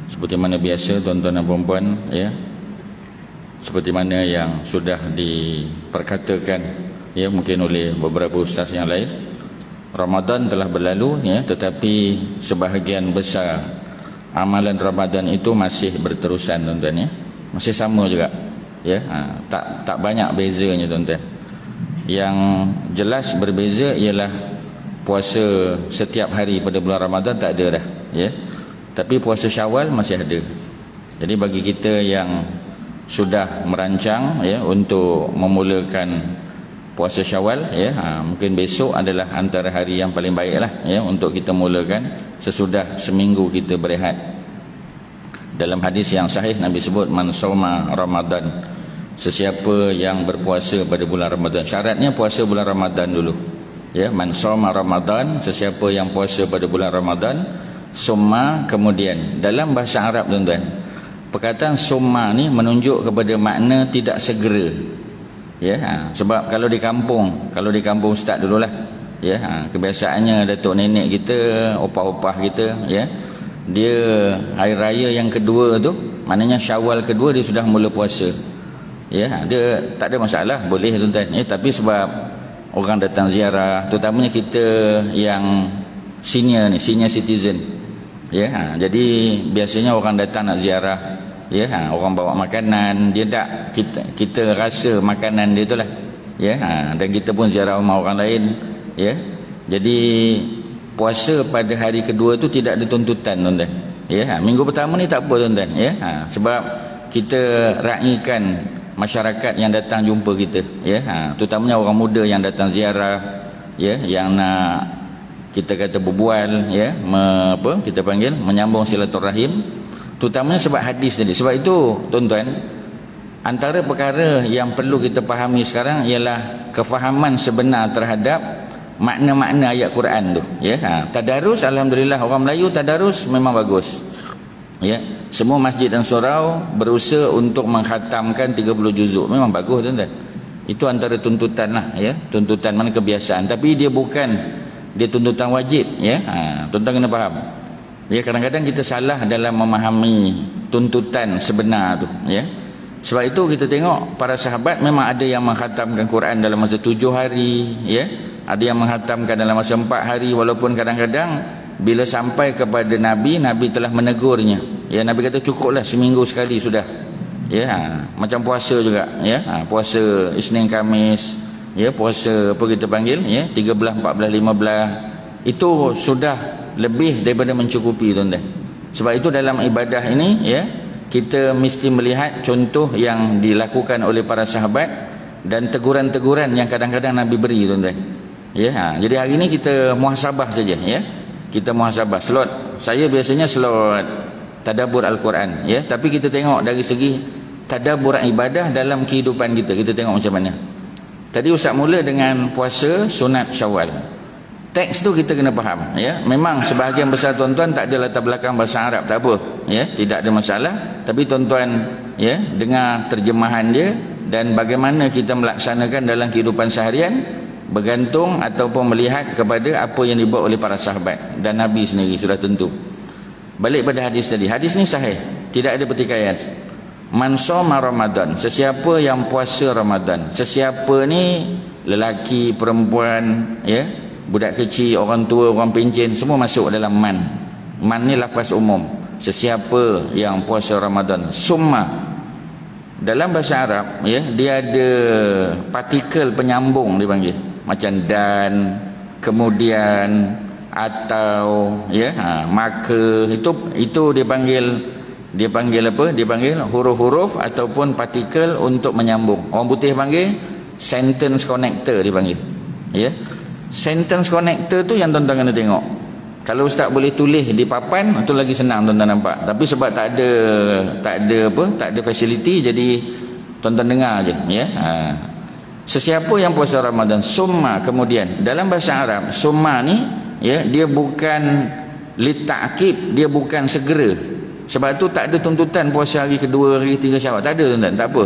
seperti mana biasa tuan-tuan dan puan-puan, ya, seperti mana yang sudah diperkatakan, ya, mungkin oleh beberapa ustaz yang lain, Ramadan telah berlalu, ya, tetapi sebahagian besar amalan Ramadan itu masih berterusan, tuan-tuan, ya, masih sama juga, ya, tak banyak bezanya, tuan-tuan. Yang jelas berbeza ialah puasa setiap hari pada bulan Ramadan tak ada dah, ya, tapi puasa Syawal masih ada. Jadi bagi kita yang sudah merancang, ya, untuk memulakan puasa Syawal, ya, mungkin besok adalah antara hari yang paling baik lah, ya, untuk kita mulakan sesudah seminggu kita berehat. Dalam hadis yang sahih Nabi sebut man sawma Ramadan, sesiapa yang berpuasa pada bulan Ramadan. Syaratnya puasa bulan Ramadan dulu, ya, man sawma Ramadan, sesiapa yang puasa pada bulan Ramadan, summa, kemudian. Dalam bahasa Arab, tuan-tuan, perkataan summa ni menunjuk kepada makna tidak segera, ya, sebab kalau di kampung ustaz dululah, ya, kebiasaannya datuk nenek kita, opah-opah kita, ya, dia hari raya yang kedua tu, maknanya Syawal kedua dia sudah mula puasa, ya, dia tak ada masalah, boleh, tuan-tuan, ya, tapi sebab orang datang ziarah, terutamanya kita yang senior ni, senior citizen, ya, jadi biasanya orang datang nak ziarah, ya, orang bawa makanan, dia tak, kita rasa makanan dia itulah, ya, dan kita pun ziarah rumah orang lain, ya, jadi puasa pada hari kedua tu tidak ada tuntutan, tuan-tuan, ya, minggu pertama ni tak apa, tuan-tuan, ya, sebab kita raikan masyarakat yang datang jumpa kita, ya, terutamanya orang muda yang datang ziarah, ya, yang nak kita kata berbual, ya, kita panggil menyambung silaturahim, terutamanya sebab hadis tadi. Sebab itu, tuan-tuan, antara perkara yang perlu kita fahami sekarang ialah kefahaman sebenar terhadap makna-makna ayat Quran tu, ya. Tadarus, alhamdulillah, orang Melayu tadarus memang bagus, ya. Semua masjid dan surau berusaha untuk mengkhatamkan 30 juzuk, memang bagus, tuan-tuan. Itu antara tuntutan lah, ya, tuntutan mana kebiasaan, tapi dia bukan, dia tuntutan wajib, ya. Tuan-tuan kena faham, ya, kadang-kadang kita salah dalam memahami tuntutan sebenar tu, ya. Sebab itu kita tengok para sahabat memang ada yang mengkhatamkan Quran dalam masa 7 hari, ya, ada yang mengkhatamkan dalam masa 4 hari, walaupun kadang-kadang bila sampai kepada Nabi telah menegurnya, ya, Nabi kata cukuplah seminggu sekali sudah, ya, macam puasa juga, ya, puasa Isnin Khamis, ya, puasa apa kita panggil, ya, 13, 14, 15, itu sudah lebih daripada mencukupi, tuan-tuan. Sebab itu dalam ibadah ini, ya, kita mesti melihat contoh yang dilakukan oleh para sahabat dan teguran-teguran yang kadang-kadang Nabi beri, tuan-tuan, ya. Jadi hari ini kita muhasabah saja, ya, kita muhasabah. Saya biasanya slot tadabbur Al-Quran, ya, tapi kita tengok dari segi tadabbur ibadah dalam kehidupan kita, kita tengok macam mana. Tadi Ustaz mula dengan puasa sunat Syawal. Teks tu kita kena faham, ya. Memang sebahagian besar tuan-tuan tak ada latar belakang bahasa Arab, tak apa, ya, tidak ada masalah, tapi tuan-tuan, ya, dengar terjemahan dia dan bagaimana kita melaksanakan dalam kehidupan seharian bergantung ataupun melihat kepada apa yang dibuat oleh para sahabat dan Nabi sendiri sudah tentu. Balik pada hadis tadi, hadis ni sahih, tidak ada pertikaian. Man shoma Ramadan, sesiapa yang puasa Ramadan, sesiapa ni lelaki, perempuan, ya, budak kecil, orang tua, orang pencen, semua masuk dalam man. Man ni lafaz umum, sesiapa yang puasa Ramadan. Summa, dalam bahasa Arab, ya, dia ada partikel penyambung dipanggil, macam dan, kemudian, atau, ya, maka, itu dia panggil apa? Dia panggil huruf-huruf ataupun partikel untuk menyambung. Orang putih panggil sentence connector, dia panggil, ya. Sentence connector tu yang tuan-tuan kena tengok. Kalau ustaz boleh tulis di papan, itu lagi senang tuan-tuan nampak. Tapi sebab tak ada fasiliti, jadi tuan-tuan dengar aje, ya. Sesiapa yang puasa Ramadan, summa, kemudian, dalam bahasa Arab summa ni, ya, dia bukan litakib, dia bukan segera. Sebab tu tak ada tuntutan puasa hari kedua, hari ketiga Syawal, tak ada, tuan-tuan, tak apa.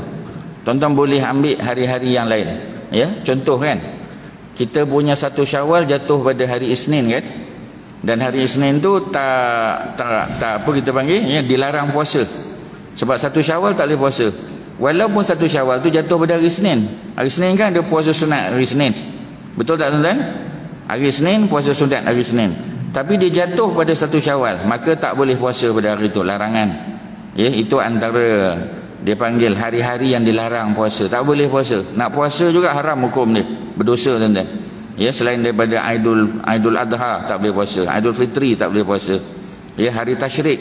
Tuan-tuan boleh ambil hari-hari yang lain, ya. Contoh kan, kita punya 1 Syawal jatuh pada hari Isnin, kan, Dan hari Isnin tu tak apa kita panggil, ya, dilarang puasa. Sebab 1 Syawal tak boleh puasa. Walaupun 1 Syawal tu jatuh pada hari Isnin. Hari Isnin kan ada puasa sunat hari Isnin. Betul tak tuan-tuan? Hari Isnin puasa sunat hari Isnin. Tapi dia jatuh pada 1 Syawal, maka tak boleh puasa pada hari itu, larangan. Ya, itu antara dia panggil hari-hari yang dilarang puasa. Tak boleh puasa. Nak puasa juga haram hukum dia. Berdosa tuan-tuan. Ya, selain daripada Aidul Adha tak boleh puasa, Aidul Fitri tak boleh puasa. Ya, hari tasyrik.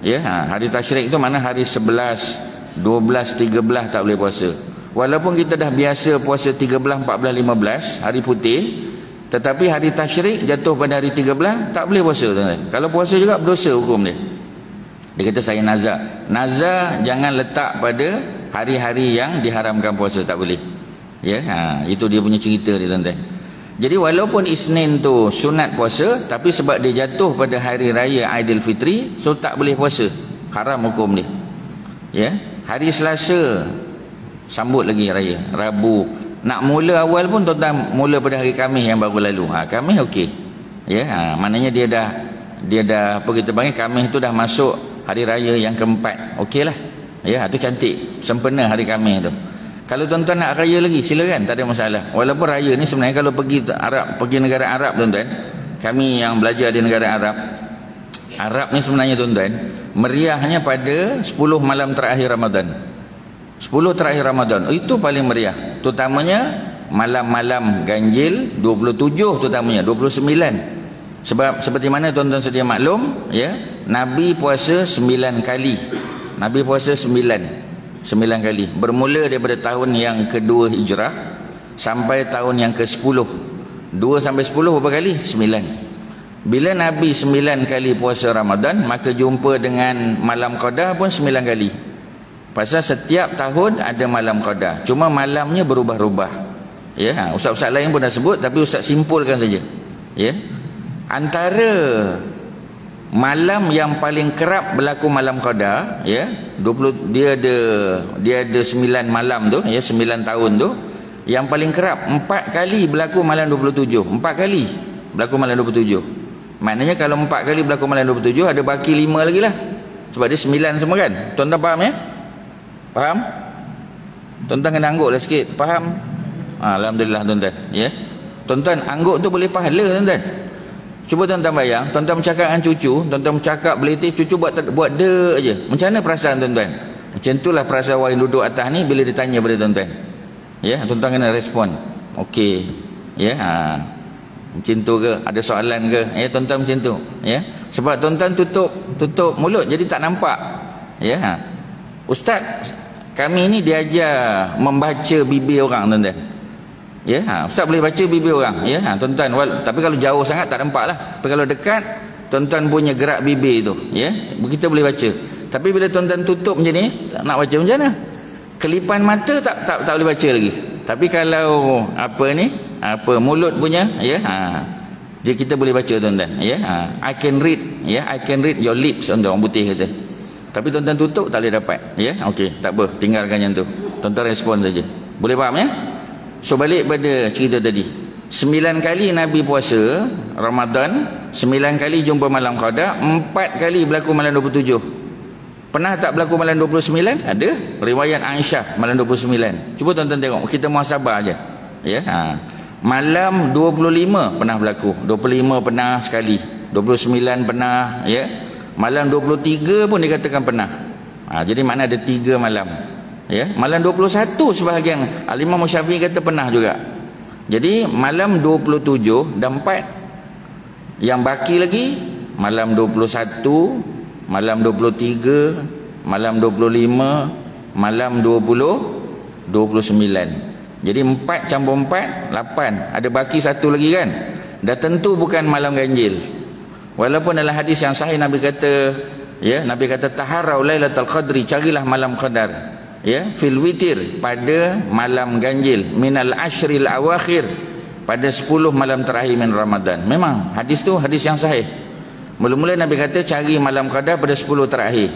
Ya, hari tasyrik itu mana hari 11, 12, 13 tak boleh puasa. Walaupun kita dah biasa puasa 13, 14, 15 hari putih, tetapi hari tasyrik jatuh pada hari 13 tak boleh puasa tuan-tuan. Kalau puasa juga berdosa hukum dia. Dia kata saya nazar. Nazar jangan letak pada hari-hari yang diharamkan puasa, tak boleh. Ya, itu dia punya cerita dia tuan-tuan. Jadi walaupun Isnin tu sunat puasa, tapi sebab dia jatuh pada hari raya Aidilfitri, so tak boleh puasa. Haram hukum dia. Ya, hari Selasa sambut lagi raya, Rabu. Nak mula awal pun tuan-tuan mula pada hari Khamis yang baru lalu. Khamis okey. Ya, maknanya dia dah apa kita panggil, Khamis tu dah masuk hari raya yang keempat. Okeylah. Ya, tu cantik, sempena hari Khamis tu. Kalau tuan-tuan nak raya lagi, silakan, tak ada masalah. Walaupun raya ni sebenarnya kalau pergi negara Arab tuan-tuan, kami yang belajar di negara Arab ni sebenarnya tuan-tuan, meriahnya pada 10 malam terakhir Ramadan. 10 terakhir Ramadan itu paling meriah. Terutamanya malam-malam ganjil 27, terutamanya 29. Sebab seperti mana tuan-tuan sedia maklum, ya, Nabi puasa 9 kali. Nabi puasa 9 kali. Bermula daripada tahun yang kedua Hijrah sampai tahun yang ke-10. 2 sampai 10 berapa kali? 9. Bila Nabi 9 kali puasa Ramadan, maka jumpa dengan malam Qadar pun 9 kali. Pasal setiap tahun ada malam Qadar. Cuma malamnya berubah-ubah. Ya, ustaz-ustaz lain pun dah sebut, tapi ustaz simpulkan saja. Ya. Antara malam yang paling kerap berlaku malam Qadar, ya, dia ada 9 malam tu, ya, 9 tahun tu. Yang paling kerap 4 kali berlaku malam 27. 4 kali berlaku malam 27. Maknanya kalau 4 kali berlaku malam 27, ada baki 5 lagi lah. Sebab dia 9 semua kan. Tuan-tuan faham, ya? Faham? Tuan-tuan kena angguk lah sikit. Faham? Alhamdulillah tuan-tuan, ya. Tuan-tuan angguk tu boleh pahala tuan-tuan. Cuba tuan-tuan bayang, tuan-tuan bercakap dengan cucu, tuan-tuan bercakap belitif, cucu buat de aje. Macam mana perasaan tuan-tuan? Macam itulah perasaan orang yang duduk atas ni bila ditanya pada tuan-tuan. Ya, tuan-tuan kena respon. Okey. Ya, macam tu ke? Ada soalan ke? Ya, tuan-tuan macam tu. Ya. Sebab tuan-tuan tutup mulut jadi tak nampak. Ya. Ustaz, kami ni diajar membaca bibir orang tuan-tuan. Ya, ustaz boleh baca bibir orang, ya, tuan-tuan. Tapi kalau jauh sangat tak nampak lah. Tapi kalau dekat, tuan-tuan punya gerak bibir tu, ya, kita boleh baca. Tapi bila tuan-tuan tutup macam ni, tak nak baca macam mana? Kelipan mata tak boleh baca lagi. Tapi kalau mulut punya, ya, dia kita boleh baca tuan-tuan, ya. I can read, ya, I can read your lips, orang putih kata. Tapi tuan-tuan tutup tak boleh dapat, ya. Okey, tak apa, tinggalkan yang tu. Tuan-tuan respon saja. Boleh faham, ya? So balik pada cerita tadi, 9 kali Nabi puasa Ramadan, 9 kali jumpa malam Qadar, 4 kali berlaku malam 27. Pernah tak berlaku malam 29? Ada. Riwayat Aisyah malam 29. Cuba tuan-tuan tengok, kita muhasabah aja. Ya. Malam 25 pernah berlaku, 25 pernah sekali, 29 pernah, ya. Malam 23 pun dikatakan pernah. Jadi makna ada 3 malam. Ya, malam 21 sebahagian Imam Syafi'i kata pernah juga. Jadi malam 27 dan 4 yang baki lagi malam 21, malam 23, malam 25, malam 20, 29. Jadi 4 campur 4, 8. Ada baki satu lagi kan. Dah tentu bukan malam ganjil. Walaupun dalam hadis yang sahih Nabi kata, ya, Nabi kata taharrau lailatul qadri, carilah malam qadar. Ya, fil witir, pada malam ganjil, minal ashril awakhir, pada 10 malam terakhir min Ramadan. Memang hadis tu hadis yang sahih. Mula-mula Nabi kata cari malam qadar pada 10 terakhir.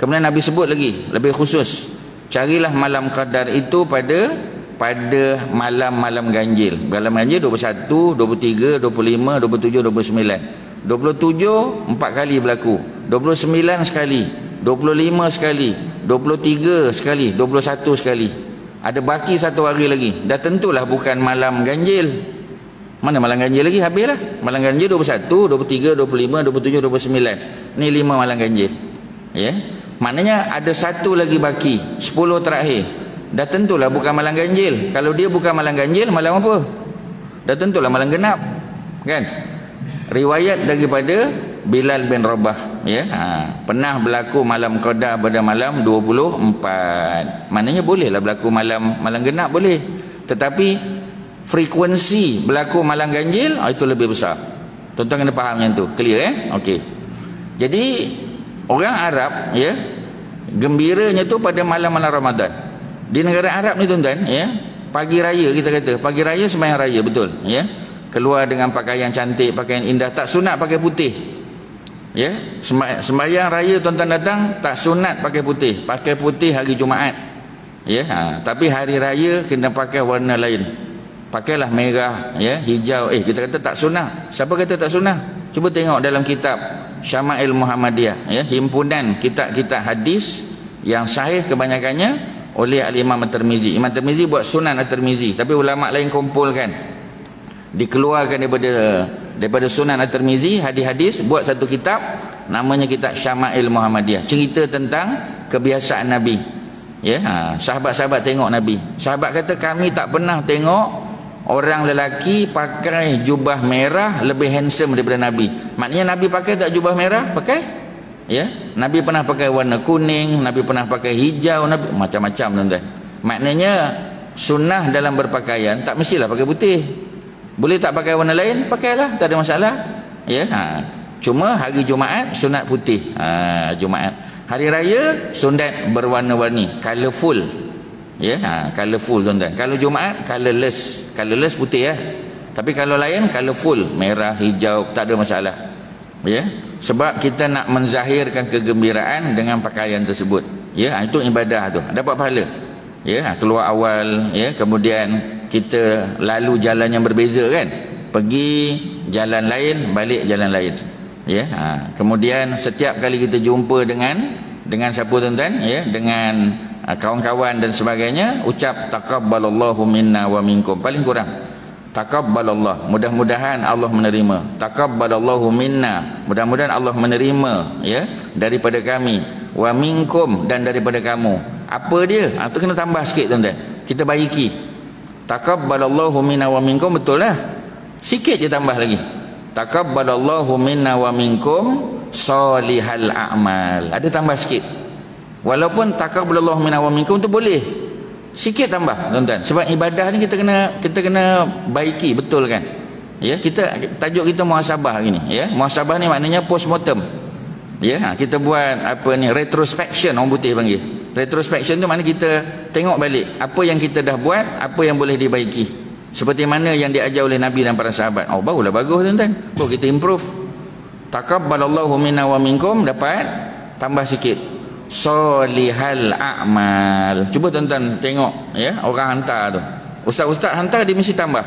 Kemudian Nabi sebut lagi lebih khusus, carilah malam qadar itu pada malam-malam ganjil. Malam ganjil 21, 23, 25, 27, 29. 27 4 kali berlaku, 29 sekali, 25 sekali, 23 sekali, 21 sekali. Ada baki satu hari lagi. Dah tentulah bukan malam ganjil. Mana malam ganjil lagi? Habislah. Malam ganjil 21, 23, 25, 27, 29. Ni 5 malam ganjil. Ya. Maknanya ada satu lagi baki, 10 terakhir. Dah tentulah bukan malam ganjil. Kalau dia bukan malam ganjil, malam apa? Dah tentulah malam genap. Kan? Riwayat daripada Bilal bin Rabah, ya, pernah berlaku malam qada pada malam 24. Maknanya bolehlah berlaku malam genap, boleh. Tetapi frekuensi berlaku malam ganjil itu lebih besar. Tuan-tuan kena faham yang tu. Clear Okey. Jadi orang Arab, ya, gembiranya tu pada malam-malam Ramadan. Di negara Arab ni tuan-tuan, ya, pagi raya kita kata, pagi raya sembahyang raya, betul, ya. Keluar dengan pakaian cantik, pakaian indah, tak sunat pakai putih. Ya, sembahyang raya tuan-tuan datang, tak sunat pakai putih. Pakai putih hari Jumaat. Ya, tapi hari raya kena pakai warna lain. Pakailah merah, ya, hijau. Kita kata tak sunnah. Siapa kata tak sunnah? Cuba tengok dalam kitab Syama'il Muhammadiyah, ya, himpunan kitab-kitab hadis yang sahih kebanyakannya oleh Al-Imam At-Tirmizi. Imam At-Tirmizi buat Sunan At-Tirmizi, tapi ulama lain kumpulkan, dikeluarkan daripada Sunan At-Tirmizi, hadis-hadis, buat satu kitab, namanya kitab Syama'il Muhammadiyah, cerita tentang kebiasaan Nabi. Ya, sahabat-sahabat tengok Nabi. Sahabat kata kami tak pernah tengok orang lelaki pakai jubah merah lebih handsome daripada Nabi. Maknanya Nabi pakai tak jubah merah? Pakai. Ya, Nabi pernah pakai warna kuning, Nabi pernah pakai hijau, Nabi macam-macam tuan-tuan. Maknanya sunnah dalam berpakaian tak mestilah pakai putih. Boleh tak pakai warna lain? Pakailah, tak ada masalah. Ya, cuma hari Jumaat sunat putih. Jumaat. Hari raya sunat berwarna-warni, colourful. Ya, colourful tuan-tuan. Kalau Jumaat colourless. Colourless putih, ya. Tapi kalau lain colourful, merah, hijau, tak ada masalah. Ya, sebab kita nak menzahirkan kegembiraan dengan pakaian tersebut. Ya, itu ibadah tu. Dapat pahala. Ya, keluar awal, ya, kemudian kita lalu jalan yang berbeza, kan, pergi jalan lain, balik jalan lain, ya. Kemudian setiap kali kita jumpa dengan siapa tuan-tuan, ya, dengan kawan-kawan dan sebagainya, ucap taqabbalallahu minna wa minkum, paling kurang taqabbalallah, mudah-mudahan Allah menerima, taqabbalallahu minna, mudah-mudahan Allah menerima, ya, daripada kami, wa minkum, dan daripada kamu. Apa dia? Itu kena tambah sikit tuan-tuan, kita baiki. Taqabbalallahu minna wa minkum, betul lah, sikit je tambah lagi. Taqabbalallahu minna wa minkum salihal a'mal, ada tambah sikit. Walaupun taqabbalallahu minna wa minkum tu boleh sikit tambah tuan-tuan, sebab ibadah ni kita kena baiki, betul kan. Ya, tajuk kita muhasabah hari ni, ya. Muhasabah ni maknanya postmortem. Ya, kita buat apa ni, retrospection, orang putih panggil. Retrospection tu maknanya kita tengok balik apa yang kita dah buat, apa yang boleh dibaiki, seperti mana yang diajar oleh Nabi dan para sahabat. Barulah bagus tuan-tuan, baru kita improve. Taqabbalallahu minna wa minkum, dapat tambah sikit solihal a'mal. Cuba tuan-tuan tengok, ya, orang hantar tu, ustaz-ustaz hantar, dia mesti tambah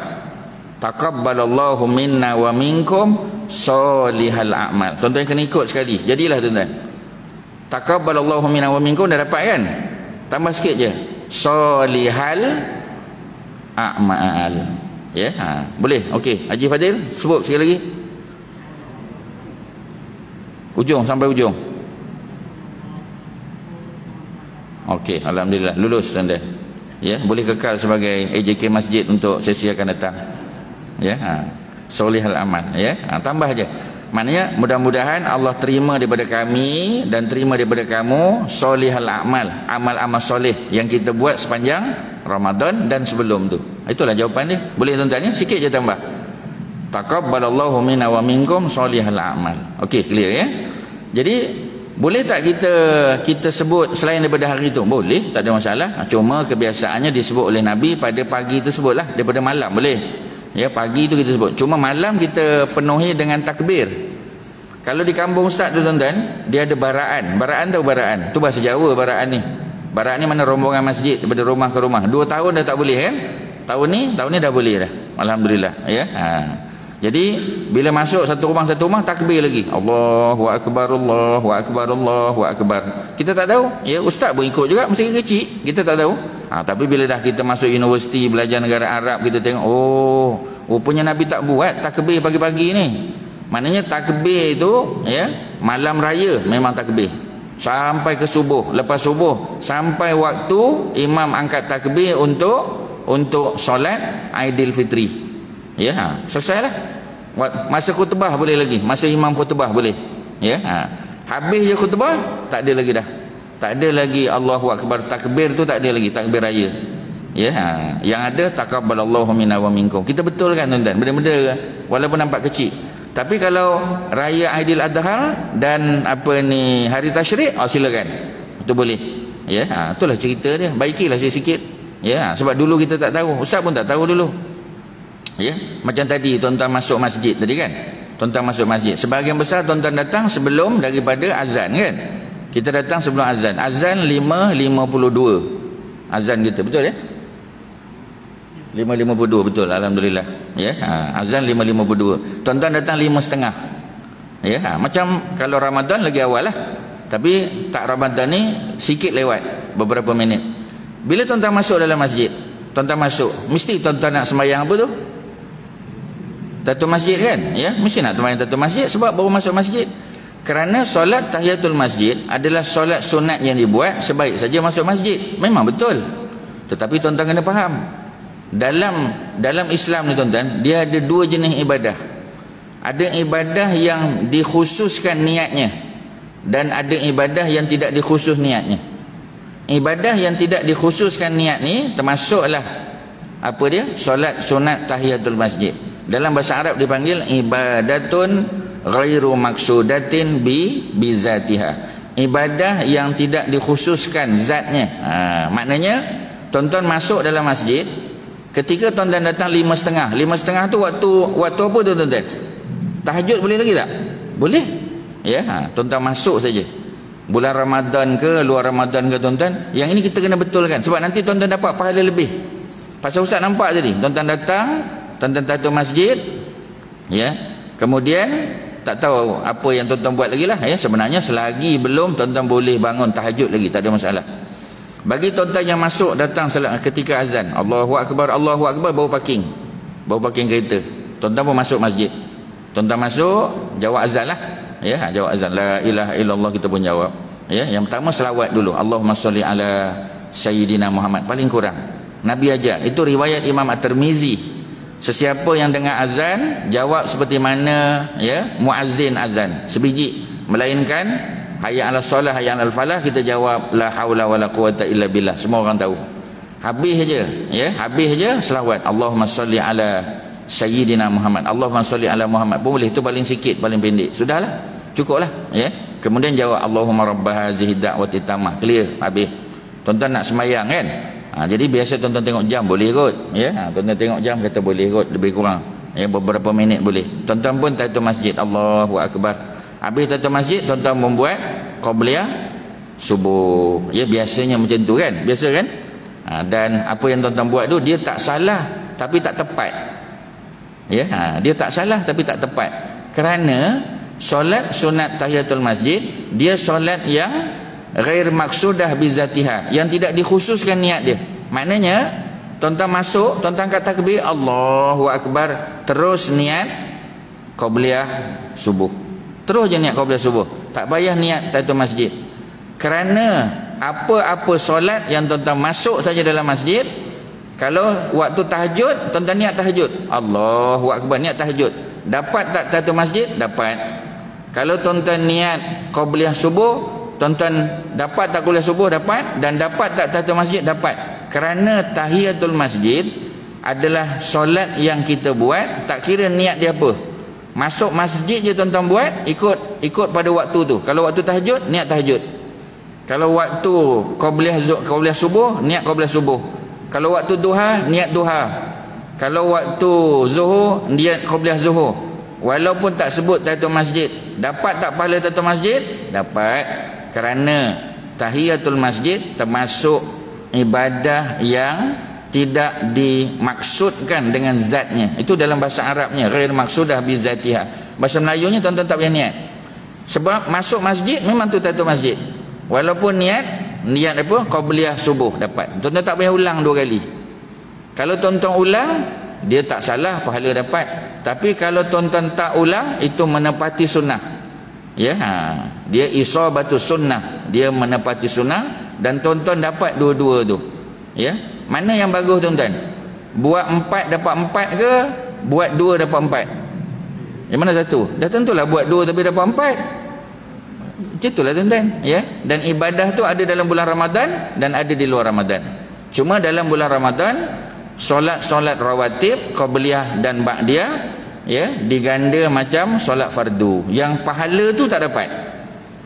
taqabbalallahu minna wa minkum solihal a'mal. Tuan-tuan kena ikut sekali, jadilah tuan-tuan. Taqabbalallahu minna wa minkum, dah dapat kan? Tambah sikit je solihal a'mal. Ya, boleh. Okey, Haji Fadil sebut sekali lagi, ujung sampai ujung. Okey, alhamdulillah lulus tuan-tuan. Ya, boleh kekal sebagai AJK Masjid untuk sesi akan datang. Ya, solihal amal, ya. Tambah aja. Maknanya mudah-mudahan Allah terima daripada kami dan terima daripada kamu solihal amal, amal-amal soleh yang kita buat sepanjang Ramadan dan sebelum tu. Itulah jawapan dia. Boleh tuan-tuan, ya? Sikit je tambah. Taqabbalallahu minna wa minkum solihal amal. Okey, clear, ya. Jadi boleh tak kita sebut selain daripada hari itu? Boleh, tak ada masalah. Cuma kebiasaannya disebut oleh Nabi pada pagi tersebutlah, daripada malam boleh. Ya, pagi itu kita sebut. Cuma malam kita penuhi dengan takbir. Kalau di kampung ustaz tu tuan-tuan, dia ada baraan. Baraan tahu baraan? Tu bahasa Jawa baraan ni. Baraan ni mana rombongan masjid daripada rumah ke rumah. 2 tahun dah tak boleh, kan? Tahun ni dah boleh dah. Alhamdulillah, ya. Jadi bila masuk satu rumah takbir lagi. Allahu akbar, Allahu akbar, Allahu akbar. Kita tak tahu, ya, ustaz pun ikut juga masa kecil, kita tak tahu. Tapi bila dah kita masuk universiti belajar negara Arab, kita tengok, oh, rupanya Nabi tak buat takbir pagi-pagi ni. Maknanya takbir itu, ya, malam raya memang takbir. Sampai ke subuh, lepas subuh sampai waktu imam angkat takbir untuk solat Aidilfitri. Ya, selesailah. Masa khutbah boleh lagi, masa imam khutbah boleh. Ya, habis je khutbah, tak ada lagi dah. Tak ada lagi Allahu akbar, takbir tu tak ada lagi, takbir raya. Ya, yang ada taqabbalallahu minna wa minkum. Kita betulkan tuan-tuan, benda-benda walaupun nampak kecil. Tapi kalau raya Aidil Adha dan hari tasyrik, silakan. Itu boleh. Ya, itulah cerita dia. Baikilah sikit. Ya, sebab dulu kita tak tahu, ustaz pun tak tahu dulu. Ya, macam tadi tuan-tuan masuk masjid tadi kan, tuan-tuan masuk masjid, sebahagian besar tuan-tuan datang sebelum daripada azan kan. Kita datang sebelum azan. Azan 5.52 azan kita, betul ya? 5.52 betul, alhamdulillah. Ya, azan 5.52. Tuan-tuan datang 5.30. Ya, macam kalau Ramadan lagi awal lah. Tapi tak Ramadan ni sikit lewat beberapa minit. Bila tuan-tuan masuk dalam masjid, tuan-tuan masuk, mesti tuan-tuan nak sembahyang apa tu? Tahiyatul masjid kan, ya, mesti nak sembahyang tahiyatul masjid sebab baru masuk masjid. Kerana solat tahiyatul masjid adalah solat sunat yang dibuat sebaik saja masuk masjid. Memang betul. Tetapi tuan-tuan kena faham, dalam Islam ni tuan-tuan, dia ada dua jenis ibadah. Ada ibadah yang dikhususkan niatnya, dan ada ibadah yang tidak dikhusus niatnya. Ibadah yang tidak dikhususkan niat ni termasuklah apa dia? Solat sunat tahiyatul masjid. Dalam bahasa Arab dipanggil ibadatun ghairu maksudatin bi zatiha. Ibadah yang tidak dikhususkan zatnya. Maknanya tuan-tuan masuk dalam masjid, ketika tuan-tuan datang 5.30. 5.30 tu waktu apa tu tuan-tuan? Tahajud boleh lagi tak? Boleh. Ya, tuan-tuan masuk saja. Bulan Ramadan ke luar Ramadan ke tuan-tuan, yang ini kita kena betulkan sebab nanti tuan-tuan dapat pahala lebih. Pasal ustaz nampak tadi, tuan-tuan datang, tuan-tuan tahiyatul masjid, ya, kemudian tak tahu apa yang tuan-tuan buat lagi lah, ya. Sebenarnya selagi belum, tuan-tuan boleh bangun tahajud lagi, tak ada masalah. Bagi tuan-tuan yang masuk datang ketika azan, Allahu akbar, Allahu akbar, baru parking kereta, tuan-tuan pun masuk masjid. Tuan-tuan masuk, jawab azan lah, ya, jawab azan, la ilaha illallah, kita pun jawab. Ya, yang pertama selawat dulu, Allahumma sholli ala sayyidina Muhammad, paling kurang Nabi ajar. Itu riwayat Imam At-Tirmizi. Sesiapa yang dengar azan, jawab seperti mana, ya, muazzin azan, sebiji. Melainkan hayya 'alas solah, hayya 'alal falah, kita jawab la haula wala quwata illa billah. Semua orang tahu. Habis je, ya, habis je selawat, Allahumma sholli ala sayyidina Muhammad, Allahumma sholli ala Muhammad pun boleh. Itu paling sikit, paling pendek. Sudahlah, cukuplah, ya. Kemudian jawab Allahumma rabb hazihi da'wati tammah, clear, habis. Tuan-tuan nak sembahyang kan? Jadi biasa tuan-tuan tengok jam, boleh kot, ya. Tuan-tuan tengok jam, kata boleh kot, lebih kurang, ya, beberapa minit boleh. Tuan-tuan pun tahiyatul masjid, Allahu akbar. Habis tahiyatul masjid, tuan-tuan membuat qabliyah subuh. Ya, biasanya macam tu kan, biasa kan. Dan apa yang tuan-tuan buat tu, dia tak salah tapi tak tepat. Ya, dia tak salah tapi tak tepat. Kerana solat sunat tahiyatul masjid, dia solat yang ghair maksudah bizatiha, yang tidak dikhususkan niat dia. Maknanya tuan-tuan masuk, tuan-tuan angkat takbir, Allahu akbar, terus niat qabliyah subuh. Terus je niat qabliyah subuh. Tak payah niat tahiyatul masjid. Kerana apa-apa solat yang tuan-tuan masuk saja dalam masjid, kalau waktu tahajud, tuan-tuan niat tahajud, Allahu akbar, niat tahajud, dapat tak tahiyatul masjid? Dapat. Kalau tuan-tuan niat qabliyah subuh, tuan-tuan dapat tak kuliah subuh? Dapat. Dan dapat tak tahiyatul masjid? Dapat. Kerana tahiyatul masjid adalah solat yang kita buat, tak kira niat dia apa. Masuk masjid je tuan-tuan buat, ikut pada waktu tu. Kalau waktu tahajud, niat tahajud. Kalau waktu qabliyah subuh, niat qabliyah subuh. Kalau waktu duha, niat duha. Kalau waktu zuhur, niat qabliyah zuhur. Walaupun tak sebut tahiyatul masjid, dapat tak pahala tahiyatul masjid? Dapat. Kerana tahiyatul masjid termasuk ibadah yang tidak dimaksudkan dengan zatnya. Itu dalam bahasa Arabnya ghair maksudah bi zatiha. Bahasa Melayunya tuan-tuan tak payah niat. Sebab masuk masjid memang tu tato masjid. Walaupun niat apa? Qabliyah subuh dapat. Tuan-tuan tak payah ulang 2 kali. Kalau tuan-tuan ulang, dia tak salah, pahala dapat. Tapi kalau tuan-tuan tak ulang, itu menepati sunnah. Ya, dia isabatus sunnah, dia menepati sunnah, dan tuan-tuan dapat dua-dua tu. Ya, mana yang bagus tuan-tuan? Buat 4 dapat 4 ke buat 2 dapat 4? Yang mana satu? Dah tentulah buat 2 tapi dapat 4. Macam itulah tuan-tuan, ya. Dan ibadah tu ada dalam bulan Ramadan dan ada di luar Ramadan. Cuma dalam bulan Ramadan, solat-solat rawatib, qabliyah dan ba'diyah, ya, diganda macam solat fardu. Yang pahala tu tak dapat,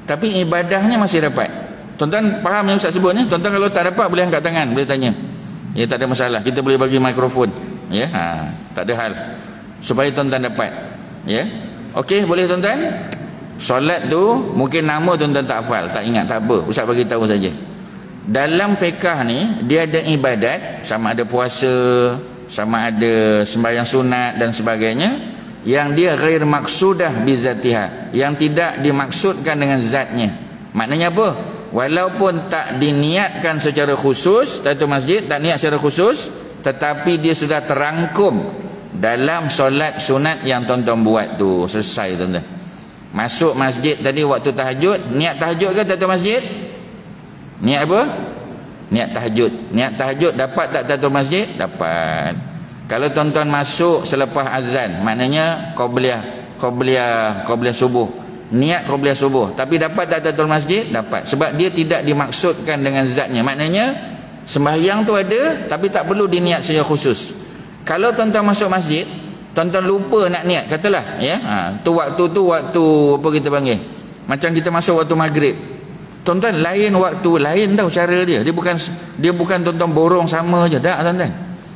tapi ibadahnya masih dapat. Tuan-tuan faham yang Ustaz sebut ni? Tuan-tuan kalau tak dapat boleh angkat tangan, boleh tanya. Ya, tak ada masalah. Kita boleh bagi mikrofon. Ya, tak ada hal. Supaya tuan-tuan dapat. Ya. Okey, boleh tuan-tuan? Solat tu mungkin nama tuan-tuan tak hafal, tak ingat, tak apa. Ustaz bagi tahu saja. Dalam fiqh ni dia ada ibadat, sama ada puasa, sama ada sembahyang sunat dan sebagainya, yang dia ghair maksudah bi zatiha, yang tidak dimaksudkan dengan zatnya. Maknanya apa? Walaupun tak diniatkan secara khusus, tahiyatul masjid tak niat secara khusus, tetapi dia sudah terangkum dalam solat sunat yang tuan-tuan buat tu. Selesai tuan-tuan. Masuk masjid tadi waktu tahajud, niat tahajud ke tahiyatul masjid? Niat apa? Niat tahajud. Niat tahajud dapat tak tahiyatul masjid? Dapat. Kalau tuan-tuan masuk selepas azan, maknanya qabliyah subuh. Niat qabliyah subuh, tapi dapat tak tahiyatul masjid? Dapat. Sebab dia tidak dimaksudkan dengan zatnya. Maknanya sembahyang tu ada, tapi tak perlu diniat secara khusus. Kalau tuan-tuan masuk masjid, tuan-tuan lupa nak niat, katalah, ya, tu waktu apa kita panggil, macam kita masuk waktu maghrib. Tuan-tuan lain waktu, lain tau cara dia. Dia bukan tuan-tuan borong sama je, tak tuan-tuan.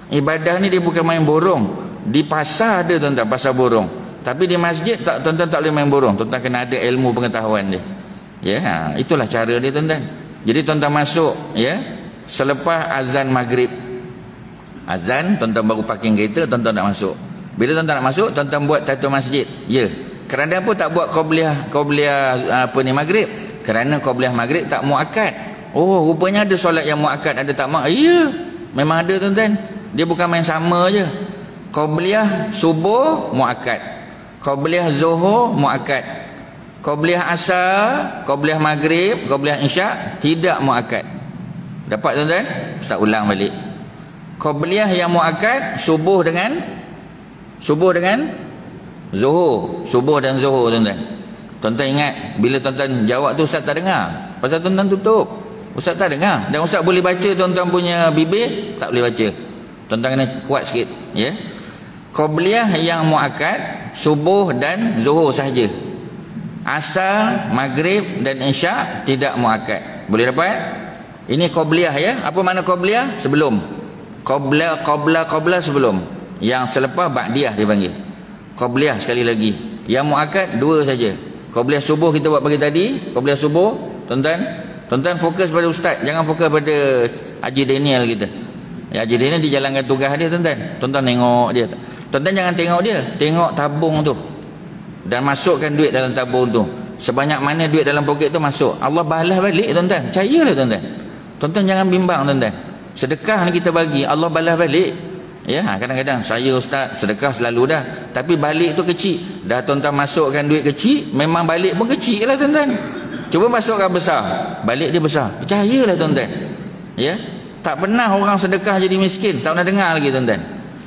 Ibadah ni dia bukan main borong. Di pasar ada tuan-tuan, pasar borong. Tapi di masjid tak, tuan-tuan tak boleh main borong. Tuan-tuan kena ada ilmu pengetahuan dia. Ya, itulah cara dia tuan-tuan. Jadi tuan-tuan masuk, ya, selepas azan maghrib. Azan, tuan-tuan baru parking kereta, tuan-tuan nak masuk. Bila tuan-tuan nak masuk, tuan-tuan buat tahiyatul masjid. Ya. Kerana apa tak buat qabliyah maghrib? Kerana qabliyah maghrib tak muakkad. Oh, rupanya ada solat yang muakkad, ada tak muakkad. Ya, memang ada tuan-tuan. Dia bukan main sama je. Qabliyah subuh muakkad, qabliyah zuhur muakkad, qabliyah asar, qabliyah maghrib, qabliyah isyak tidak muakkad. Dapat tuan-tuan? Ustaz ulang balik. Qabliyah yang muakkad subuh dengan zuhur, subuh dan zuhur tuan-tuan. Tuan-tuan ingat, bila tuan-tuan jawab tu Ustaz tak dengar, pasal tuan-tuan tutup. Ustaz tak dengar, dan Ustaz boleh baca tuan-tuan punya bibir, tak boleh baca. Tuan-tuan kena kuat sikit, ya. Qabliyah yang muakkad subuh dan zuhur sahaja. Asar, maghrib dan isyak tidak muakkad. Boleh dapat? Ini qabliyah, ya. Apa makna qabliyah? Sebelum. Qabla sebelum. Yang selepas ba'diyah dipanggil. Qabliyah sekali lagi. Yang muakkad 2 saja. Qabliyah subuh kita buat pagi tadi, qabliyah subuh, tuan-tuan fokus pada ustaz, jangan fokus pada Haji Daniel kita. Ya, Haji Daniel dia jalankan tugas dia tuan-tuan. Tuan-tuan tengok dia. Tuan-tuan jangan tengok dia, tengok tabung tu. Dan masukkan duit dalam tabung tu. Sebanyak mana duit dalam poket tu masuk, Allah balas balik tuan-tuan. Percayalah tuan-tuan. Tuan-tuan jangan bimbang tuan-tuan. Sedekah ni kita bagi, Allah balas balik. Ya, kadang-kadang saya ustaz sedekah selalu dah, tapi balik tu kecil. Dah tuan-tuan masukkan duit kecil, memang balik pun kecil lah tuan-tuan. Cuba masukkan besar, balik dia besar. Percayalah tuan-tuan. Ya, tak pernah orang sedekah jadi miskin, tak pernah dengar lagi tuan-tuan.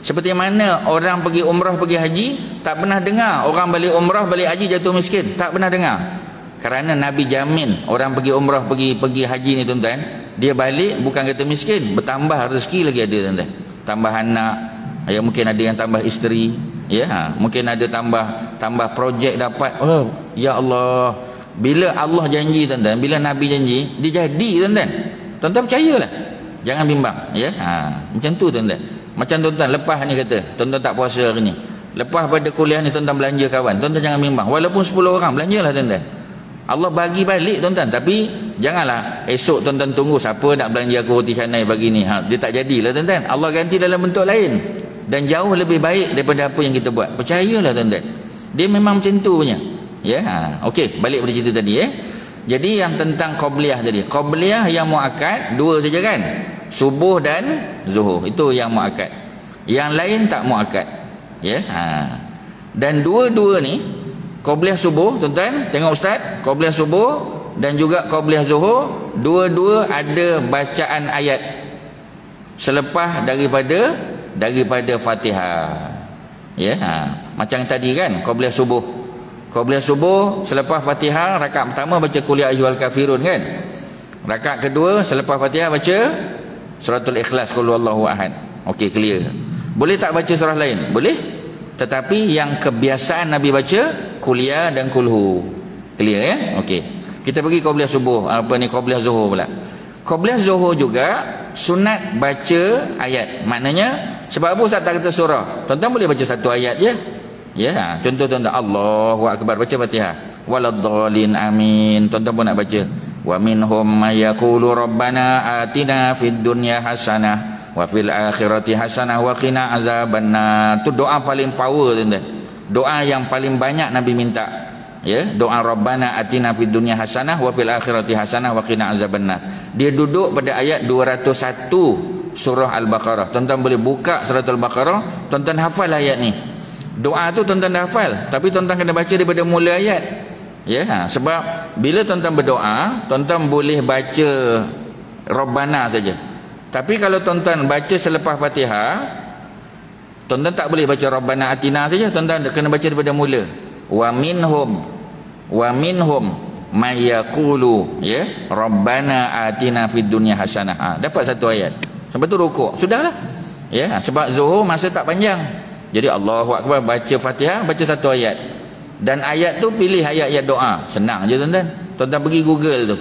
Seperti mana orang pergi umrah, pergi haji, tak pernah dengar orang balik umrah, balik haji jatuh miskin, tak pernah dengar. Kerana Nabi jamin orang pergi umrah, pergi haji ni tuan-tuan, dia balik bukan kata miskin, bertambah rezeki lagi ada tuan-tuan. Tambah anak, ya, mungkin ada yang tambah isteri, ya, mungkin ada tambah projek dapat. Oh, ya Allah, bila Allah janji tuan-tuan, bila Nabi janji, dia jadi tuan-tuan. Tuan-tuan percayalah, jangan bimbang, ya. Macam tu tuan-tuan. Macam tuan-tuan lepas ni kata, tuan-tuan tak puasa hari ni, lepas pada kuliah ni tuan-tuan belanja kawan, tuan-tuan jangan bimbang. Walaupun 10 orang belanjalah tuan-tuan. Allah bagi balik tuan-tuan. Tapi janganlah esok tuan-tuan tunggu siapa nak belanja aku roti canai bagi ni. Dia tak jadilah tuan-tuan. Allah ganti dalam bentuk lain dan jauh lebih baik daripada apa yang kita buat. Percayalah tuan-tuan. Dia memang macam tu punya. Ya, okey, balik pada cerita tadi Jadi yang tentang qabliyah tadi. Qabliyah yang muakkad dua saja kan? Subuh dan zuhur. Itu yang muakkad. Yang lain tak muakkad. Ya. Dan dua-dua ni qabliyah subuh, tuan-tuan, tengok ustaz, qabliyah subuh dan juga qabliyah zuhur, dua-dua ada bacaan ayat selepas daripada Fatihah. Ya, macam tadi kan, qabliyah subuh. Qabliyah subuh selepas Fatihah, rakaat pertama baca qul ya ayyuhal kafirun kan? Rakaat kedua selepas Fatihah baca suratul ikhlas, qul huwallahu ahad. Okey, clear. Boleh tak baca surah lain? Boleh. Tetapi yang kebiasaan Nabi baca kuliah dan kulhu. Clear ya? Okey. Kita pergi qabliyah subuh. Qabliyah zuhur pula. Qabliyah zuhur juga sunat baca ayat. Maknanya sebab apa Ustaz tak kata surah? Tuan-tuan boleh baca satu ayat je. Ya, contoh tuan-tuan, Allahu akbar, baca Fatihah. Waladdallin amin. Tuan-tuan pun nak baca. Wa minhum may yaqulu rabbana atina fid dunya hasanah wa fil akhirati hasanah wa qina azabannar. Tu doa paling power tuan-tuan. Doa yang paling banyak Nabi minta. Ya, doa Rabbana atina fid dunya hasanah wa fil akhirati hasanah wa qina azabannar. Dia duduk pada ayat 201 surah Al-Baqarah. Tuan-tuan boleh buka surah Al-Baqarah, tuan-tuan hafal ayat ni. Doa tu tuan-tuan dah hafal, tapi tuan-tuan kena baca daripada mula ayat. Ya, sebab bila tuan-tuan berdoa, tuan-tuan boleh baca Rabbana saja. Tapi kalau tuan-tuan baca selepas Fatihah, tuan-tuan tak boleh baca Rabbana atina saja, tuan-tuan kena baca daripada mula. Wa minhum may yaqulu ya Rabbana atina fid dunya hasanah. Dapat satu ayat. Sampai tu rukuk. Sudahlah. Ya, sebab zuhur masa tak panjang. Jadi Allahu akbar, baca Fatihah, baca satu ayat. Dan ayat tu pilih ayat-ayat doa. Senang je tuan-tuan. Tuan-tuan pergi Google tu.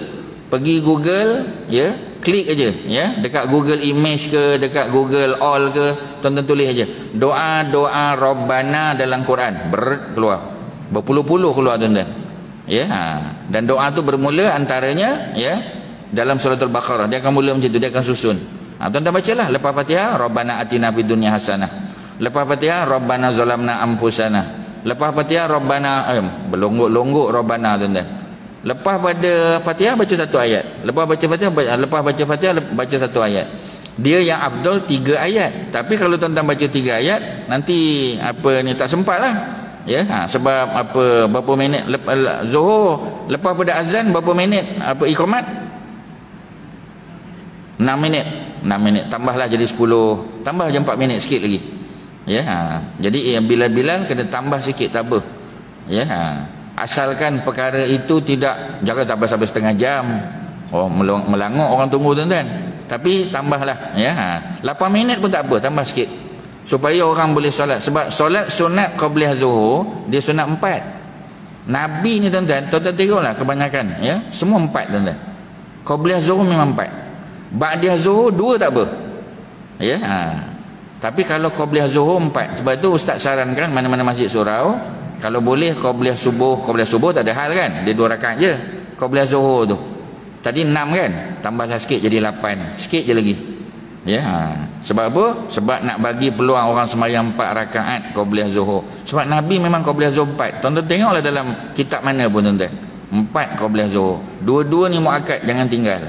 Pergi Google, ya, klik aja, ya, dekat Google Image ke, dekat Google All ke, tuan-tuan tulis aja doa-doa Rabbana dalam Quran, keluar berpuluh-puluh keluar tuan-tuan. Ya, dan doa tu bermula antaranya ya dalam surah Al-Baqarah. Dia akan mula macam tu, dia akan susun. Tuan-tuan bacalah lepas Fatihah Rabbana atina fid dunya hasanah. Lepas Fatihah Rabbana zalamna anfusana. Lepas Fatihah Rabbana berlonggok-longgok Rabbana tuan-tuan. Lepas pada Fatihah baca satu ayat. Lepas baca Fatihah baca satu ayat. Dia yang afdal 3 ayat. Tapi kalau tuan-tuan baca 3 ayat, nanti tak sempat lah. Ya, sebab berapa minit zuhur, lepas pada azan berapa minit iqamat? 6 minit. Tambahlah jadi 10. Tambah je 4 minit sikit lagi. Ya, jadi bila-bila kena tambah sikit, tak apa. Ya, asalkan perkara itu tidak, jangan tambah sampai setengah jam. Melangok orang tunggu tuan-tuan. Tapi tambahlah ya. 8 minit pun tak apa, tambah sikit. Supaya orang boleh solat. Sebab solat sunat qabliyah zuhur, dia sunat 4. Nabi ni tuan-tuan tengoklah kebanyakan ya, semua 4 tuan-tuan. Qabliyah zuhur memang 4. Ba'diyah zuhur 2 tak apa. Ya, tapi kalau qabliyah zuhur 4. Sebab tu ustaz sarankan mana-mana masjid surau, kalau boleh qabliyah subuh tak ada hal kan, dia 2 rakaat je. Qabliyah zuhur tu tadi 6 kan, tambahlah sikit jadi 8, sikit je lagi. Ya, sebab apa? Sebab nak bagi peluang orang sembahyang 4 rakaat qabliyah zuhur. Sebab Nabi memang qabliyah zuhur 4. Tuan-tuan tengoklah dalam kitab mana pun tuan-tuan, 4 qabliyah zuhur. Dua-dua ni muakkad, jangan tinggal.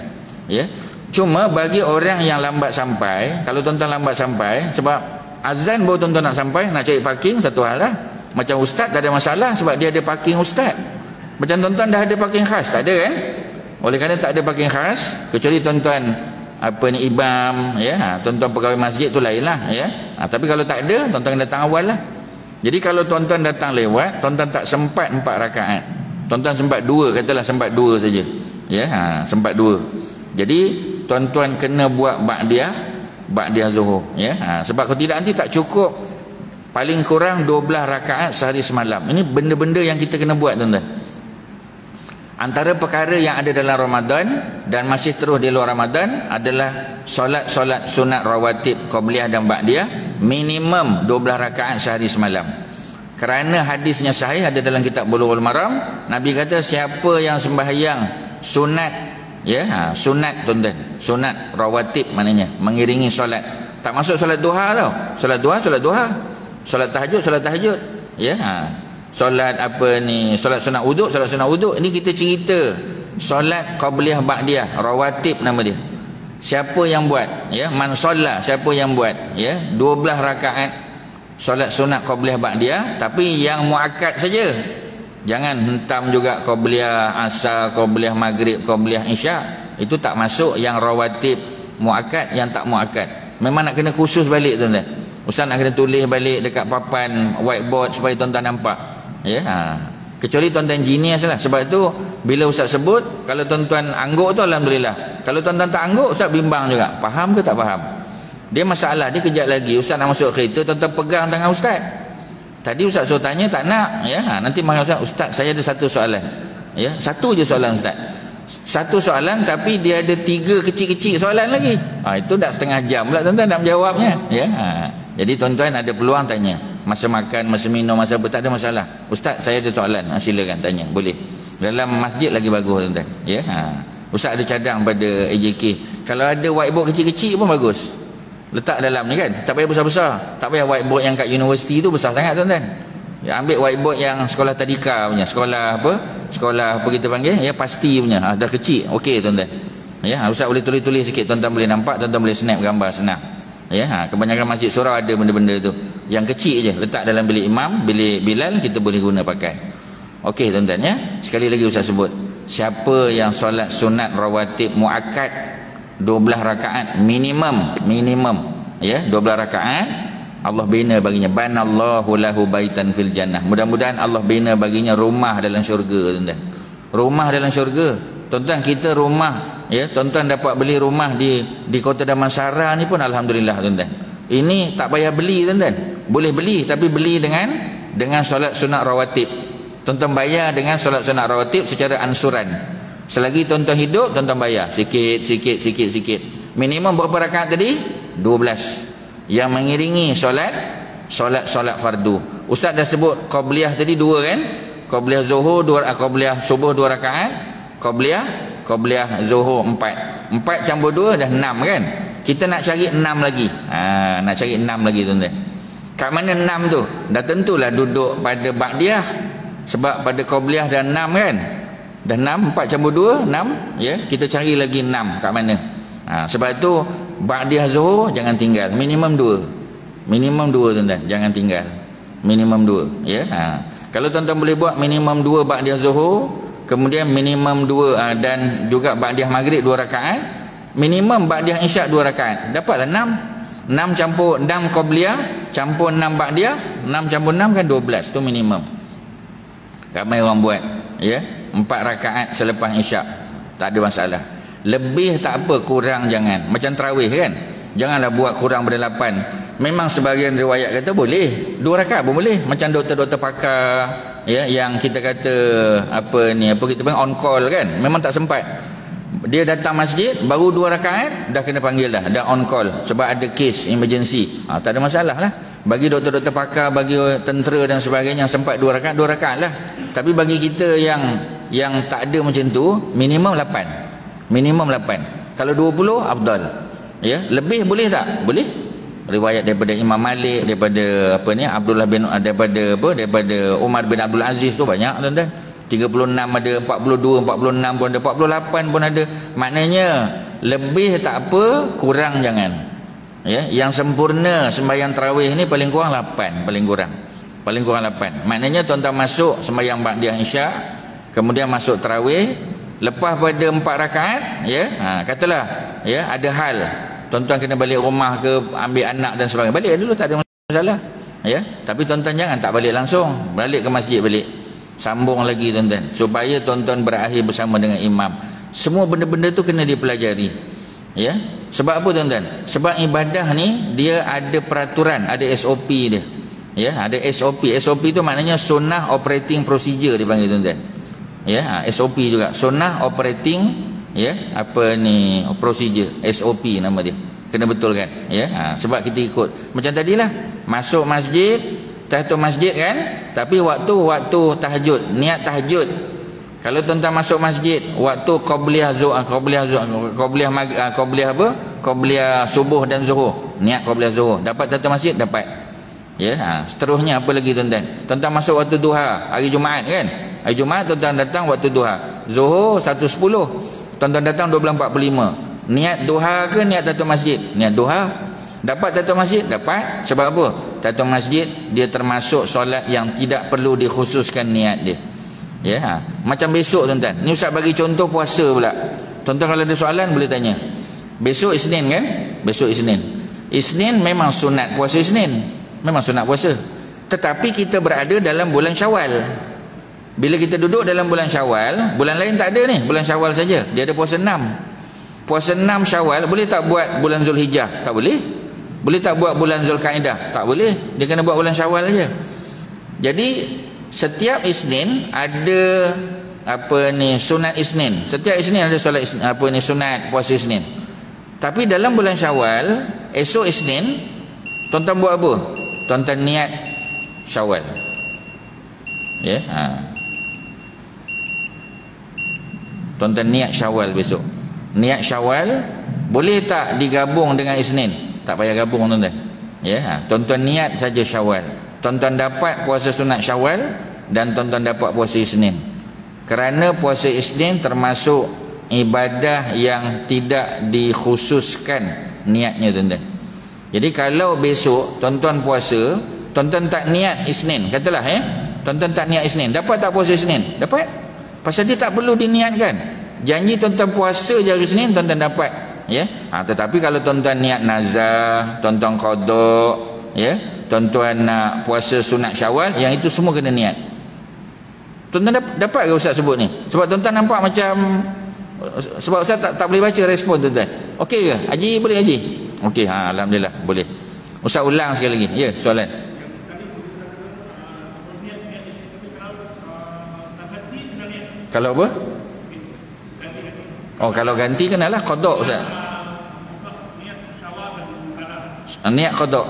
Ya, cuma bagi orang yang lambat sampai, kalau tuan-tuan lambat sampai sebab azan baru tuan-tuan nak sampai, nak cari parking satu hal lah. Macam ustaz tak ada masalah sebab dia ada parking ustaz. Macam tuan-tuan dah ada parking khas, tak ada kan? Oleh kerana tak ada parking khas, kecuali tuan-tuan imam ya, tuan-tuan pegawai masjid tu lain lah ya. Tapi kalau tak ada, tuan-tuan datang awal lah. Jadi kalau tuan-tuan datang lewat, tuan-tuan tak sempat 4 rakaat, tuan-tuan sempat 2, katalah sempat 2 saja ya, sempat 2. Jadi tuan-tuan kena buat ba'diyah zuhur ya. Sebab kalau tidak nanti tak cukup, paling kurang 12 rakaat sehari semalam. Ini benda-benda yang kita kena buat tuan-tuan. Antara perkara yang ada dalam Ramadan dan masih terus di luar Ramadan adalah solat-solat sunat rawatib qabliyah dan ba'diyah minimum 12 rakaat sehari semalam. Kerana hadisnya sahih, ada dalam kitab Bulughul Maram, Nabi kata siapa yang sembahyang sunat, ya, sunat tuan-tuan, sunat rawatib maknanya mengiringi solat. Tak masuk solat duha tau. Solat duha, solat duha. Solat tahajud, solat tahajud. Ya, solat apa ni, solat sunat wuduk, solat sunat wuduk. Ini kita cerita solat qabliyah ba'diyah, rawatib nama dia. Siapa yang buat, ya, man solat, siapa yang buat, ya, 12 rakaat solat sunat qabliyah ba'diyah, tapi yang muakkad saja. Jangan hentam juga qabliyah asar, qabliyah maghrib, qabliyah isyak. Itu tak masuk yang rawatib muakkad, yang tak muakkad. Memang nak kena khusus balik tuan-tuan. Ustaz nak kena tulis balik dekat papan whiteboard supaya tuan-tuan nampak. Ya, kecuali tuan-tuan genius lah. Sebab tu bila Ustaz sebut, kalau tuan-tuan angguk tu alhamdulillah. Kalau tuan-tuan tak angguk, Ustaz bimbang juga. Faham ke tak faham? Dia masalah, dia kejap lagi Ustaz nak masuk kereta, tuan-tuan pegang tangan Ustaz. Tadi Ustaz suruh tanya tak nak, ya. Nanti marah Ustaz, saya ada satu soalan. Ya, satu je soalan Ustaz. Satu soalan tapi dia ada 3 kecil-kecil soalan lagi. Itu dah setengah jam pula tuan-tuan nak menjawabnya, ya. Jadi tuan-tuan ada peluang tanya. Masa makan, masa minum, masa apa, tak ada masalah. Ustaz, saya ada soalan. Silakan tanya, boleh. Dalam masjid lagi bagus tuan-tuan, ya. Ustaz ada cadang pada AJK. Kalau ada whiteboard kecil-kecil pun bagus. Letak dalam ni kan, tak payah besar-besar. Tak payah whiteboard yang kat universiti tu besar sangat tuan-tuan. Ya, ambil whiteboard yang sekolah tadika punya, sekolah apa? Sekolah apa kita panggil? Ya, pasti punya. Dah kecil. Okey tuan-tuan. Ya, Ustaz boleh tulis-tulis sikit, tuan-tuan boleh nampak, tuan-tuan boleh snap gambar senang. Ya, kebanyakan masjid surau ada benda-benda tu. Yang kecil je letak dalam bilik imam, bilik Bilal, kita boleh guna pakai. Okey tuan-tuan, ya. Sekali lagi Ustaz sebut, siapa yang solat sunat rawatib muakkad 12 rakaat minimum, ya, 12 rakaat, Allah bina baginya, banallahu lahu baitan fil jannah. Mudah-mudahan Allah bina baginya rumah dalam syurga tuan-tuan. Rumah dalam syurga. Tuan-tuan, kita rumah, ya, tuan-tuan dapat beli rumah di Kota Damansara ni pun alhamdulillah tuan-tuan. Ini tak payah beli tuan-tuan. Boleh beli, tapi beli dengan solat sunat rawatib. Tuan-tuan bayar dengan solat sunat rawatib secara ansuran. Selagi tuan-tuan hidup, tuan-tuan bayar sikit. Minimum berapa rakaat tadi? 12. Yang mengiringi solat fardu. Ustaz dah sebut qabliyah tadi 2 kan? Qabliyah zuhur 2, qabliyah subuh 2 rakaat, qabliyah zuhur 4. 4 campur 2 dah 6 kan? Kita nak cari 6 lagi. Nak cari 6 lagi tuan-tuan. Kat mana 6 tu? Dah tentulah duduk pada ba'diyah. Sebab pada qabliyah dah 6 kan? Dah 6, 4 campur 2, 6, ya. Kita cari lagi 6 kat mana? Sebab tu ba'diyah zuhur jangan tinggal, minimum 2 tuan-tuan, jangan tinggal, minimum 2, ya. Kalau tuan-tuan boleh buat minimum 2 ba'diyah zuhur, kemudian minimum 2 dan juga ba'diyah maghrib 2 rakaat, minimum ba'diyah isyak 2 rakaat, dapatlah 6 campur 6 qabliyah campur 6 ba'diyah, 6 campur 6 kan 12, tu minimum. Ramai orang buat, ya, 4 rakaat selepas isyak, tak ada masalah. Lebih tak apa, kurang jangan. Macam tarawih kan, janganlah buat kurang pada 8. Memang sebahagian riwayat kata boleh 2 rakaat pun boleh. Macam doktor-doktor pakar, ya, yang kita kata apa kita panggil on call kan, memang tak sempat. Dia datang masjid baru 2 rakaat dah kena panggil dah on call sebab ada kes emergency. Tak ada masalah lah. Bagi doktor-doktor pakar, bagi tentera dan sebagainya yang sempat 2 rakaat lah. Tapi bagi kita yang tak ada macam tu, minimum 8. Kalau 20 afdal, ya. Lebih boleh tak? Boleh. Riwayat daripada Imam Malik, daripada Abdullah bin, daripada Umar bin Abdul Aziz tu banyak tuan-tuan. 36 ada, 42, 46 pun ada, 48 pun ada. Maknanya lebih tak apa, kurang jangan. Ya, yang sempurna sembahyang tarawih ni paling kurang 8, paling kurang 8. Maknanya tuan-tuan masuk sembahyang ba'diyah isyak, kemudian masuk tarawih, lepas pada 4 rakaat, ya, katalah, ya, ada hal tuan-tuan kena balik rumah ke, ambil anak dan sebagainya, balik dulu, tak ada masalah, ya. Tapi tuan-tuan jangan tak balik langsung, balik ke masjid, balik sambung lagi tuan-tuan, supaya tuan-tuan berakhir bersama dengan imam. Semua benda-benda tu kena dipelajari, ya. Sebab apa tuan-tuan? Sebab ibadah ni dia ada peraturan, ada SOP dia, ya, ada SOP. SOP tu maknanya sunnah operating procedure dipanggil tuan-tuan, ya. SOP juga sunnah operating, ya, procedure, SOP nama dia, kena betul kan, ya. Sebab kita ikut macam tadilah, masuk masjid tahiyatul masjid kan, tapi waktu tahajud, niat tahajud. Kalau tuan-tuan masuk masjid waktu qabliyah subuh dan zuhur, niat qabliyah zuhur, dapat tahiyatul masjid, dapat. Ya, seterusnya apa lagi tuan-tuan? Tuan-tuan masuk waktu duha, hari Jumaat kan? Hari Jumaat tuan-tuan datang waktu duha. Zuhur 1.10. Tuan-tuan datang 12.45. Niat duha ke niat tahiyatul masjid? Niat duha. Dapat tahiyatul masjid? Dapat. Sebab apa? Tahiyatul masjid dia termasuk solat yang tidak perlu dikhususkan niat dia. Ya, macam besok tuan-tuan. Ni Ustaz bagi contoh puasa pula. Tuan-tuan kalau ada soalan boleh tanya. Besok Isnin kan? Besok Isnin. Isnin memang sunat puasa Isnin. Memang sunat puasa. Tetapi kita berada dalam bulan Syawal. Bila kita duduk dalam bulan Syawal, bulan lain tak ada ni, bulan Syawal saja. Dia ada puasa 6. Puasa 6 Syawal boleh tak buat bulan Zulhijjah? Tak boleh. Boleh tak buat bulan Zulkaidah? Tak boleh. Dia kena buat bulan Syawal saja. Jadi setiap Isnin ada sunat Isnin. Setiap Isnin ada solat sunat puasa Isnin. Tapi dalam bulan Syawal, esok Isnin, tuan-tuan buat apa? Tuan-tuan niat Syawal. Ya, tuan-tuan niat Syawal besok. Niat Syawal boleh tak digabung dengan Isnin? Tak payah gabung tuan-tuan. Ya, tuan-tuan niat saja Syawal. Tuan-tuan dapat puasa sunat Syawal dan tuan-tuan dapat puasa Isnin. Kerana puasa Isnin termasuk ibadah yang tidak dikhususkan niatnya tuan-tuan. Jadi kalau besok tuan-tuan puasa, tuan-tuan tak niat Isnin, katalah tuan-tuan tak niat Isnin, dapat tak puasa Isnin? Dapat. Pasal dia tak perlu diniatkan. Janji tuan-tuan puasa je hari Isnin, tuan-tuan dapat. Ya. Tetapi kalau tuan-tuan niat nazar, tuan-tuan qada, ya, tuan-tuan nak puasa sunat Syawal, yang itu semua kena niat. Tuan-tuan dapat ke Ustaz sebut ni? Sebab tuan-tuan nampak macam, sebab Ustaz tak boleh baca respon tuan-tuan. Okey ke? Haji boleh haji? Okey, alhamdulillah boleh. Ustaz ulang sekali lagi. Ya, soalan. Kalau apa? Oh, kalau ganti kenalah qada Ustaz. Niat qada.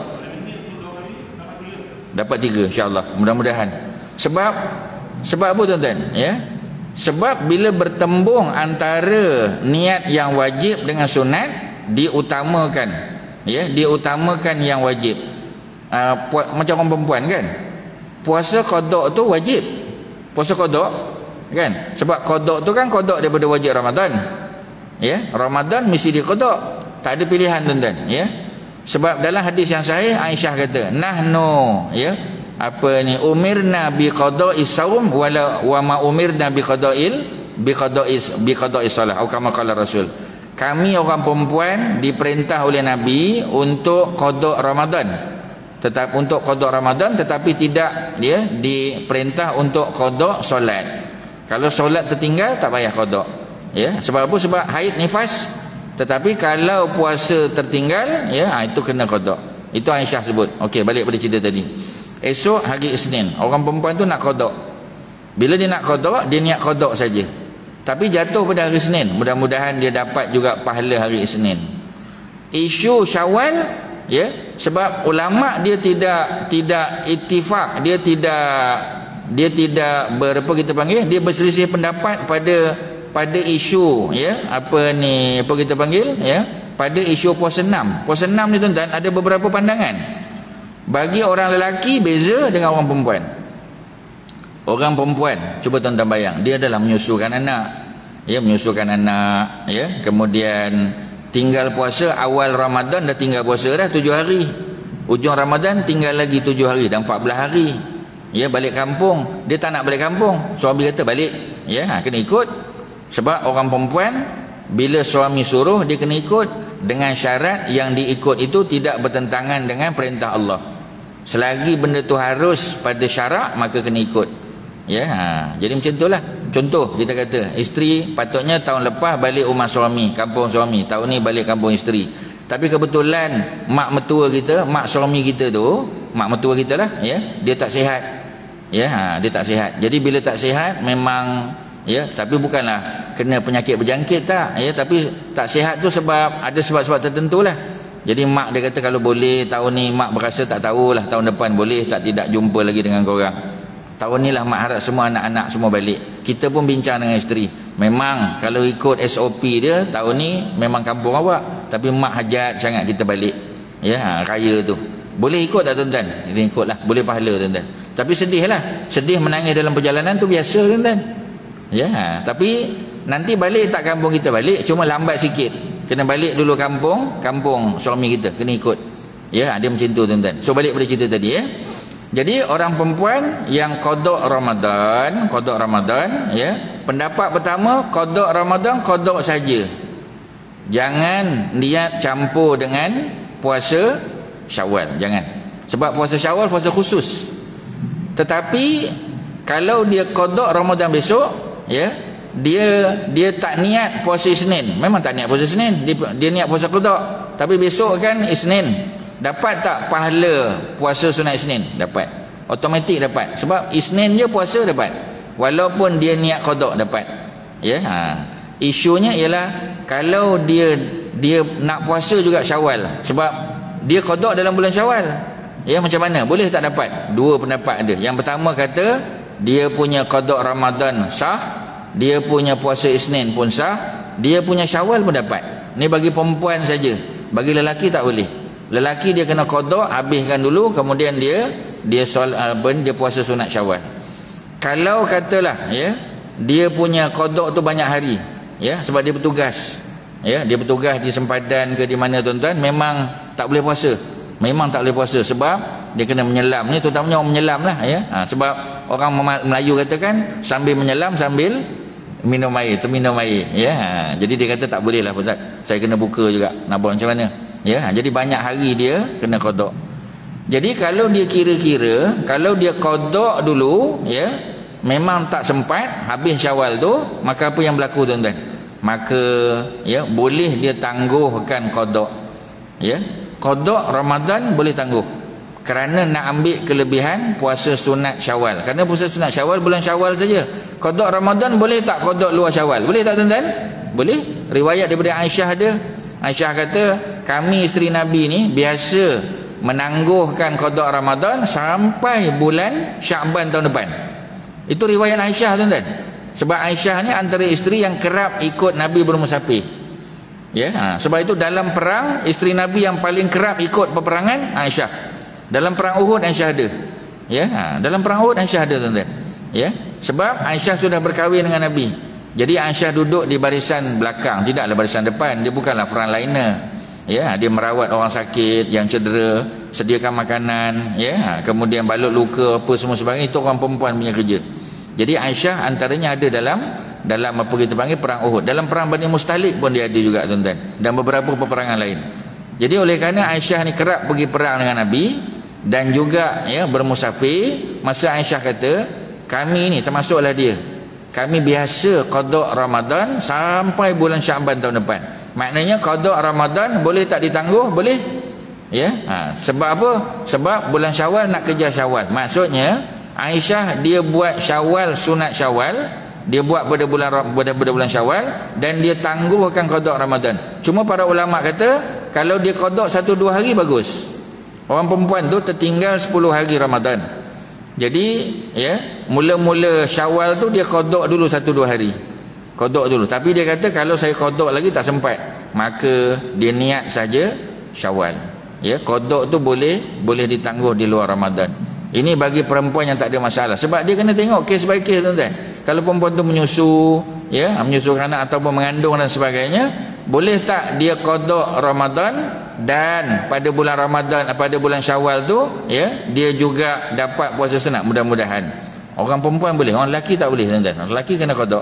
Dapat 3 insya-Allah. Mudah-mudahan. Sebab apa tuan-tuan? Ya. Sebab bila bertembung antara niat yang wajib dengan sunat, diutamakan, ya, diutamakan yang wajib. Macam orang perempuan kan, puasa qada tu wajib, puasa qada kan, sebab qada tu kan qada daripada wajib Ramadan. Ya, Ramadan mesti diqada, tak ada pilihan tuan-tuan. Ya, sebab dalam hadis yang sahih Aisyah kata, nahnu, ya, umirna bi qada'is saum wa ma umirna bi qada'is salah, atau kama qala Rasul. Kami orang perempuan diperintah oleh Nabi untuk qada Ramadan, tetap untuk qada Ramadan, tetapi tidak dia diperintah untuk qada solat. Kalau solat tertinggal tak payah qada. Ya, sebab apa? Sebab haid nifas. Tetapi kalau puasa tertinggal, ya, itu kena qada. Itu Aisyah sebut. Okey, balik pada cerita tadi. Esok hari Isnin, orang perempuan tu nak qada. Bila dia nak qada, dia niat qada saja. Tapi jatuh pada hari Isnin, mudah-mudahan dia dapat juga pahala hari Isnin. Isu Syawal, ya, sebab ulama dia tidak ittifaq, dia tidak dia berselisih pendapat pada isu, ya, pada isu puasa 6. Puasa 6 ni tuan-tuan ada beberapa pandangan. Bagi orang lelaki beza dengan orang perempuan. Orang perempuan, cuba tuan-tuan bayang, dia adalah menyusukan anak. Ya, menyusukan anak, ya. Kemudian tinggal puasa awal Ramadan, dah tinggal puasa dah 7 hari. Ujung Ramadan tinggal lagi 7 hari, dah 14 hari. Ya, balik kampung, dia tak nak balik kampung. Suami kata balik. Ya, kena ikut. Sebab orang perempuan bila suami suruh dia kena ikut, dengan syarat yang diikut itu tidak bertentangan dengan perintah Allah. Selagi benda tu harus pada syarak, maka kena ikut. Ya, jadi macam itulah. Contoh kita kata isteri patutnya tahun lepas balik rumah suami, kampung suami, tahun ni balik kampung isteri. Tapi kebetulan mak mertua kita, mak suami kita tu, mak mertua kita lah, ya, dia tak sihat. Ya, dia tak sihat. Jadi bila tak sihat memang, ya, tapi bukanlah kena penyakit berjangkit tak, ya, tapi tak sihat tu sebab ada sebab-sebab tertentu lah. Jadi mak dia kata kalau boleh tahun ni, mak berasa tak tahulah tahun depan boleh tak tidak jumpa lagi dengan korang. Tahun ni lah mak harap semua anak-anak semua balik. Kita pun bincang dengan isteri. Memang kalau ikut SOP dia tahun ni memang kampung awak, tapi mak hajat sangat kita balik. Ya, raya tu. Boleh ikut tak tuan-tuan? Dia ikutlah, boleh pahala tuan-tuan. Tapi sedih lah. Sedih menangis dalam perjalanan tu biasa tuan-tuan. Ya, tapi nanti balik tak kampung kita balik, cuma lambat sikit. Kena balik dulu kampung suami kita, kena ikut. Ya, dia macam tu tuan-tuan. So balik pada cerita tadi ya. Jadi orang perempuan yang qada Ramadan, ya. Pendapat pertama, qada Ramadan qada saja. Jangan niat campur dengan puasa Syawal, jangan. Sebab puasa Syawal puasa khusus. Tetapi kalau dia qada Ramadan besok, ya, dia tak niat puasa Isnin. Memang tak niat puasa Isnin, dia niat puasa qada. Tapi besok kan Isnin. Dapat tak pahala puasa sunat Isnin? Dapat. Automatik dapat. Sebab Isnin je puasa dapat. Walaupun dia niat qada dapat. Ya, isunya ialah kalau dia nak puasa juga Syawal, sebab dia qada dalam bulan Syawal. Ya, macam mana? Boleh tak dapat? Dua pendapat ada. Yang pertama kata dia punya qada Ramadan sah, dia punya puasa Isnin pun sah, dia punya Syawal pun dapat. Ni bagi perempuan saja. Bagi lelaki tak boleh. Lelaki dia kena qada, habiskan dulu, kemudian dia puasa sunat Syawal. Kalau katalah ya, dia punya qada tu banyak hari, ya, sebab dia bertugas. Ya, dia bertugas di sempadan ke di mana tuan-tuan, memang tak boleh puasa. Memang tak boleh puasa sebab dia kena menyelam. Ni terutamanya orang menyelam lah ya. Sebab orang Melayu katakan sambil menyelam sambil minum air, terminum air ya. Jadi dia kata tak boleh lah Ustaz, saya kena buka juga, nak buat macam mana ya. Jadi banyak hari dia kena qada. Jadi kalau dia kira-kira, kalau dia qada dulu ya, memang tak sempat habis Syawal tu, maka apa yang berlaku tuan-tuan? Maka ya boleh dia tangguhkan qada. Ya, qada Ramadan boleh tangguh kerana nak ambil kelebihan puasa sunat Syawal. Kerana puasa sunat Syawal bulan Syawal saja. Qada Ramadan boleh tak qada luar Syawal? Boleh tak tuan-tuan? Boleh. Riwayat daripada Aisyah ada. Aisyah kata, kami isteri Nabi ni biasa menangguhkan qada Ramadan sampai bulan Syaban tahun depan. Itu riwayat Aisyah tuan-tuan. Sebab Aisyah ni antara isteri yang kerap ikut Nabi bermusafir. Ya, sebab itu dalam perang isteri Nabi yang paling kerap ikut peperangan Aisyah. Dalam perang Uhud Aisyah ada. Ya, dalam perang Uhud Aisyah ada tuan-tuan. Ya, sebab Aisyah sudah berkahwin dengan Nabi. Jadi Aisyah duduk di barisan belakang, tidaklah barisan depan. Dia bukanlah frontliner. Ya, dia merawat orang sakit yang cedera, sediakan makanan, ya, kemudian balut luka apa semua sebagainya. Itu orang perempuan punya kerja. Jadi Aisyah antaranya ada dalam apa kita panggil perang Uhud. Dalam perang Bani Mustalik pun dia ada juga tuan-tuan, dan beberapa peperangan lain. Jadi oleh kerana Aisyah ni kerap pergi perang dengan Nabi dan juga ya bermusafir, masa Aisyah kata, kami ni termasuklah dia, kami biasa qada Ramadan sampai bulan Syaban tahun depan. Maknanya qada Ramadan boleh tak ditangguh? Boleh. Ya. Sebab apa? Sebab bulan Syawal nak kejar Syawal. Maksudnya Aisyah dia buat Syawal, sunat Syawal, dia buat pada bulan Syawal, dan dia tangguhkan qada Ramadan. Cuma para ulama kata kalau dia qada 1-2 hari bagus. Orang perempuan tu tertinggal 10 hari Ramadan. Jadi ya, mula-mula Syawal tu dia qada dulu 1-2 hari. Qada dulu. Tapi dia kata kalau saya qada lagi tak sempat, maka dia niat saja Syawal. Ya, qada tu boleh ditangguh di luar Ramadan. Ini bagi perempuan yang tak ada masalah. Sebab dia kena tengok kes by kes tuan-tuan. Kalau perempuan tu menyusu, ya, menyusu anak ataupun mengandung dan sebagainya, boleh tak dia qada Ramadan dan pada bulan Ramadan, pada bulan Syawal tu, ya, dia juga dapat puasa sunat mudah-mudahan. Orang perempuan boleh, orang lelaki tak boleh tuan-tuan. Orang lelaki kena qada.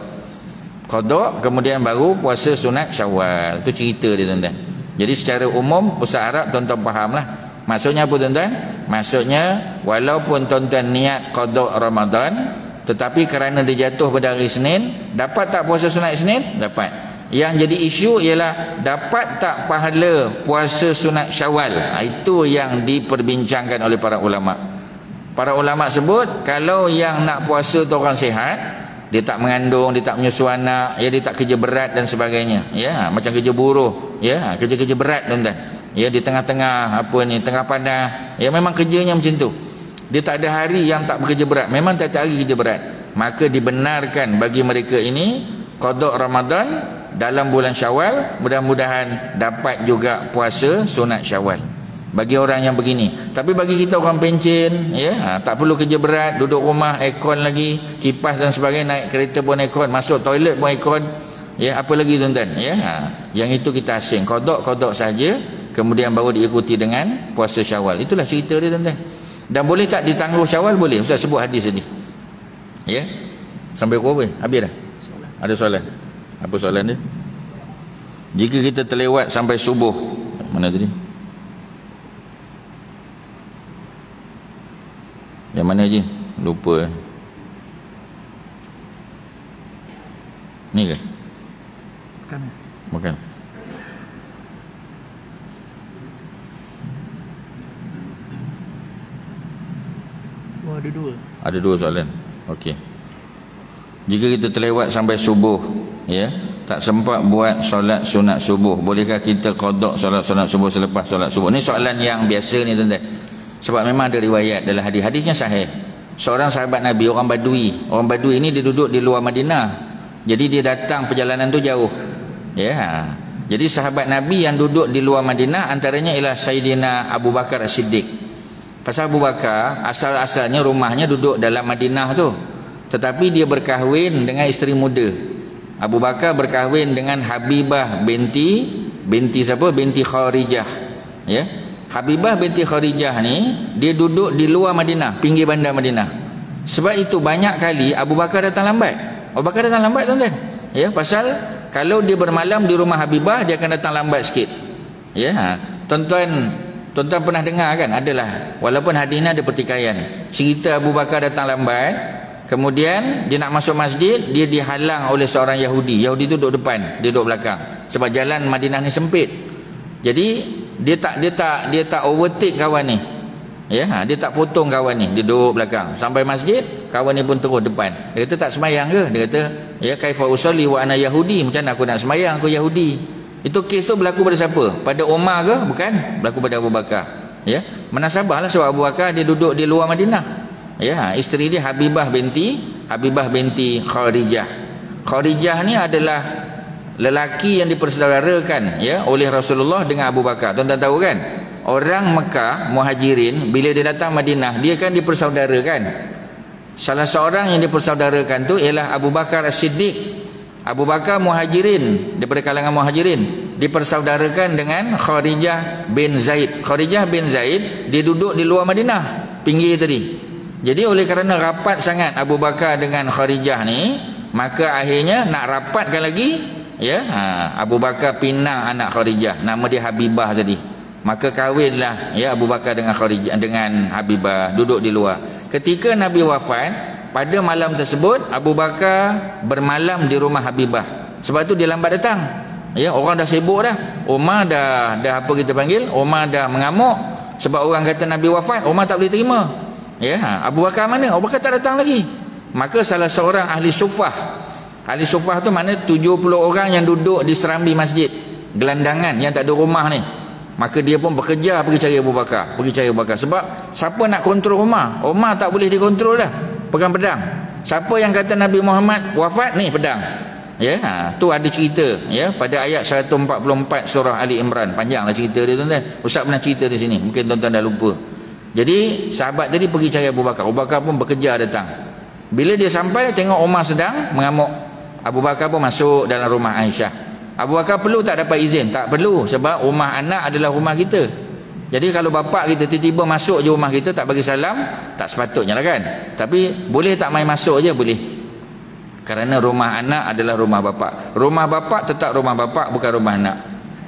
Qada kemudian baru puasa sunat Syawal. Itu cerita dia tuan-tuan. Jadi secara umum Ustaz harap tuan-tuan fahamlah. Maksudnya apa tuan-tuan? Maksudnya walaupun tuan-tuan niat qada Ramadan, tetapi kerana dia jatuh pada hari Senin, dapat tak puasa sunat Isnin? Dapat. Yang jadi isu ialah dapat tak pahala puasa sunat Syawal. Itu yang diperbincangkan oleh para ulama. Para ulama sebut kalau yang nak puasa tu orang sihat, dia tak mengandung, dia tak menyusu anak, ya, dia tak kerja berat dan sebagainya, ya, macam kerja buruh, ya, kerja-kerja berat tuan-tuan. ya, di tengah-tengah apa ni, tengah panas, ya, memang kerjanya macam tu. Dia tak ada hari yang tak bekerja berat, memang tak ada hari kerja berat. Maka dibenarkan bagi mereka ini qada Ramadan dalam bulan Syawal, mudah-mudahan dapat juga puasa sunat Syawal bagi orang yang begini. Tapi bagi kita orang pencen, ya, tak perlu kerja berat, duduk rumah, aircon lagi, kipas dan sebagainya, naik kereta pun aircon, masuk toilet pun aircon, ya, apa lagi tuan-tuan, ya, yang itu kita asing, qada saja, kemudian baru diikuti dengan puasa Syawal. Itulah cerita dia, tuan-tuan. Dan boleh tak ditangguh Syawal? Boleh. Ustaz sebut hadis tadi, ya, sampai pukul berapa? Habis dah? Ada soalan? Apa soalan dia? Jika kita terlewat sampai subuh, mana tadi? Yang mana je? Lupa. Ni ke? Bukan. Bukan. Oh, ada dua. Ada dua soalan. Okey. Jika kita terlewat sampai subuh, ya, tak sempat buat solat sunat subuh, bolehkah kita qada solat sunat subuh selepas solat subuh? Ni soalan yang biasa ni, tuan-tuan. Sebab memang ada riwayat dalam hadis-hadisnya sahih. Seorang sahabat Nabi, orang Badui ini dia duduk di luar Madinah. Jadi dia datang perjalanan tu jauh. Ya. Jadi sahabat Nabi yang duduk di luar Madinah antaranya ialah Sayyidina Abu Bakar As-Siddiq. Pasal Abu Bakar asal-asalnya rumahnya duduk dalam Madinah tu. Tetapi dia berkahwin dengan isteri muda. Abu Bakar berkahwin dengan Habibah binti siapa? Binti Kharijah. Ya. Habibah binti Kharijah ni dia duduk di luar Madinah, pinggir bandar Madinah. Sebab itu banyak kali Abu Bakar datang lambat. Tuan-tuan. Ya, pasal kalau dia bermalam di rumah Habibah, dia akan datang lambat sikit. Ya, tuan-tuan pernah dengar kan? Adalah, walaupun hadis ni ada pertikaian. Cerita Abu Bakar datang lambat, kemudian dia nak masuk masjid, dia dihalang oleh seorang Yahudi. Yahudi tu duduk depan, dia duduk belakang. Sebab jalan Madinah ni sempit. Jadi dia tak overtake kawan ni. Ya, dia tak potong kawan ni, dia duduk belakang. Sampai masjid, kawan ni pun terus depan. Dia kata tak semayang ke? Dia kata, ya, kaifa usalli wa ana Yahudi, macam mana aku nak semayang, aku Yahudi. Itu kes tu berlaku pada siapa? Pada Umar ke? Bukan, berlaku pada Abu Bakar. Ya, menasabahlah sebab Abu Bakar dia duduk di luar Madinah. Ya, isteri dia Habibah binti Kharijah. Kharijah ni adalah lelaki yang dipersaudarakan, ya, oleh Rasulullah dengan Abu Bakar. Tuan-tuan tahu kan? Orang Mekah Muhajirin bila dia datang Madinah, dia kan dipersaudarakan. Salah seorang yang dipersaudarakan tu ialah Abu Bakar As-Siddiq. Abu Bakar Muhajirin, daripada kalangan Muhajirin, dipersaudarakan dengan Kharijah bin Zaid. Kharijah bin Zaid dia duduk di luar Madinah, pinggir tadi. Jadi oleh kerana rapat sangat Abu Bakar dengan Kharijah ni, maka akhirnya nak rapatkan lagi, ya, Abu Bakar pinang anak Kharijah, nama dia Habibah tadi. Maka kahwinlah, ya, Abu Bakar dengan Kharijah, dengan Habibah, duduk di luar. Ketika Nabi wafat, pada malam tersebut Abu Bakar bermalam di rumah Habibah. Sebab tu dia lambat datang. Ya, orang dah sibuk dah. Umar dah apa kita panggil? Umar dah mengamuk sebab orang kata Nabi wafat, Umar tak boleh terima. Ya, Abu Bakar mana? Abu Bakar tak datang lagi. Maka salah seorang ahli sufah. Ahli sufah tu makna 70 orang yang duduk di serambi masjid, gelandangan yang tak ada rumah ni. Maka dia pun bekerja pergi cari Abu Bakar. Sebab siapa nak kontrol Umar? Umar tak boleh dikontrol dah. Pegang pedang. Siapa yang kata Nabi Muhammad wafat, ni pedang. Ya, tu ada cerita, ya, pada ayat 144 surah Ali Imran. Panjanglah cerita dia, tuan-tuan. Ustaz pernah cerita di sini, mungkin tuan-tuan dah lupa. Jadi sahabat tadi pergi cari Abu Bakar. Abu Bakar pun bekerja datang. Bila dia sampai tengok Umar sedang mengamuk, Abu Bakar pun masuk dalam rumah Aisyah. Abu Bakar perlu tak dapat izin? Tak perlu, sebab rumah anak adalah rumah kita. Jadi kalau bapak kita tiba-tiba masuk je rumah kita tak bagi salam, tak sepatutnya lah kan. Tapi boleh tak main masuk je? Boleh. Kerana rumah anak adalah rumah bapak. Rumah bapak tetap rumah bapak, bukan rumah anak.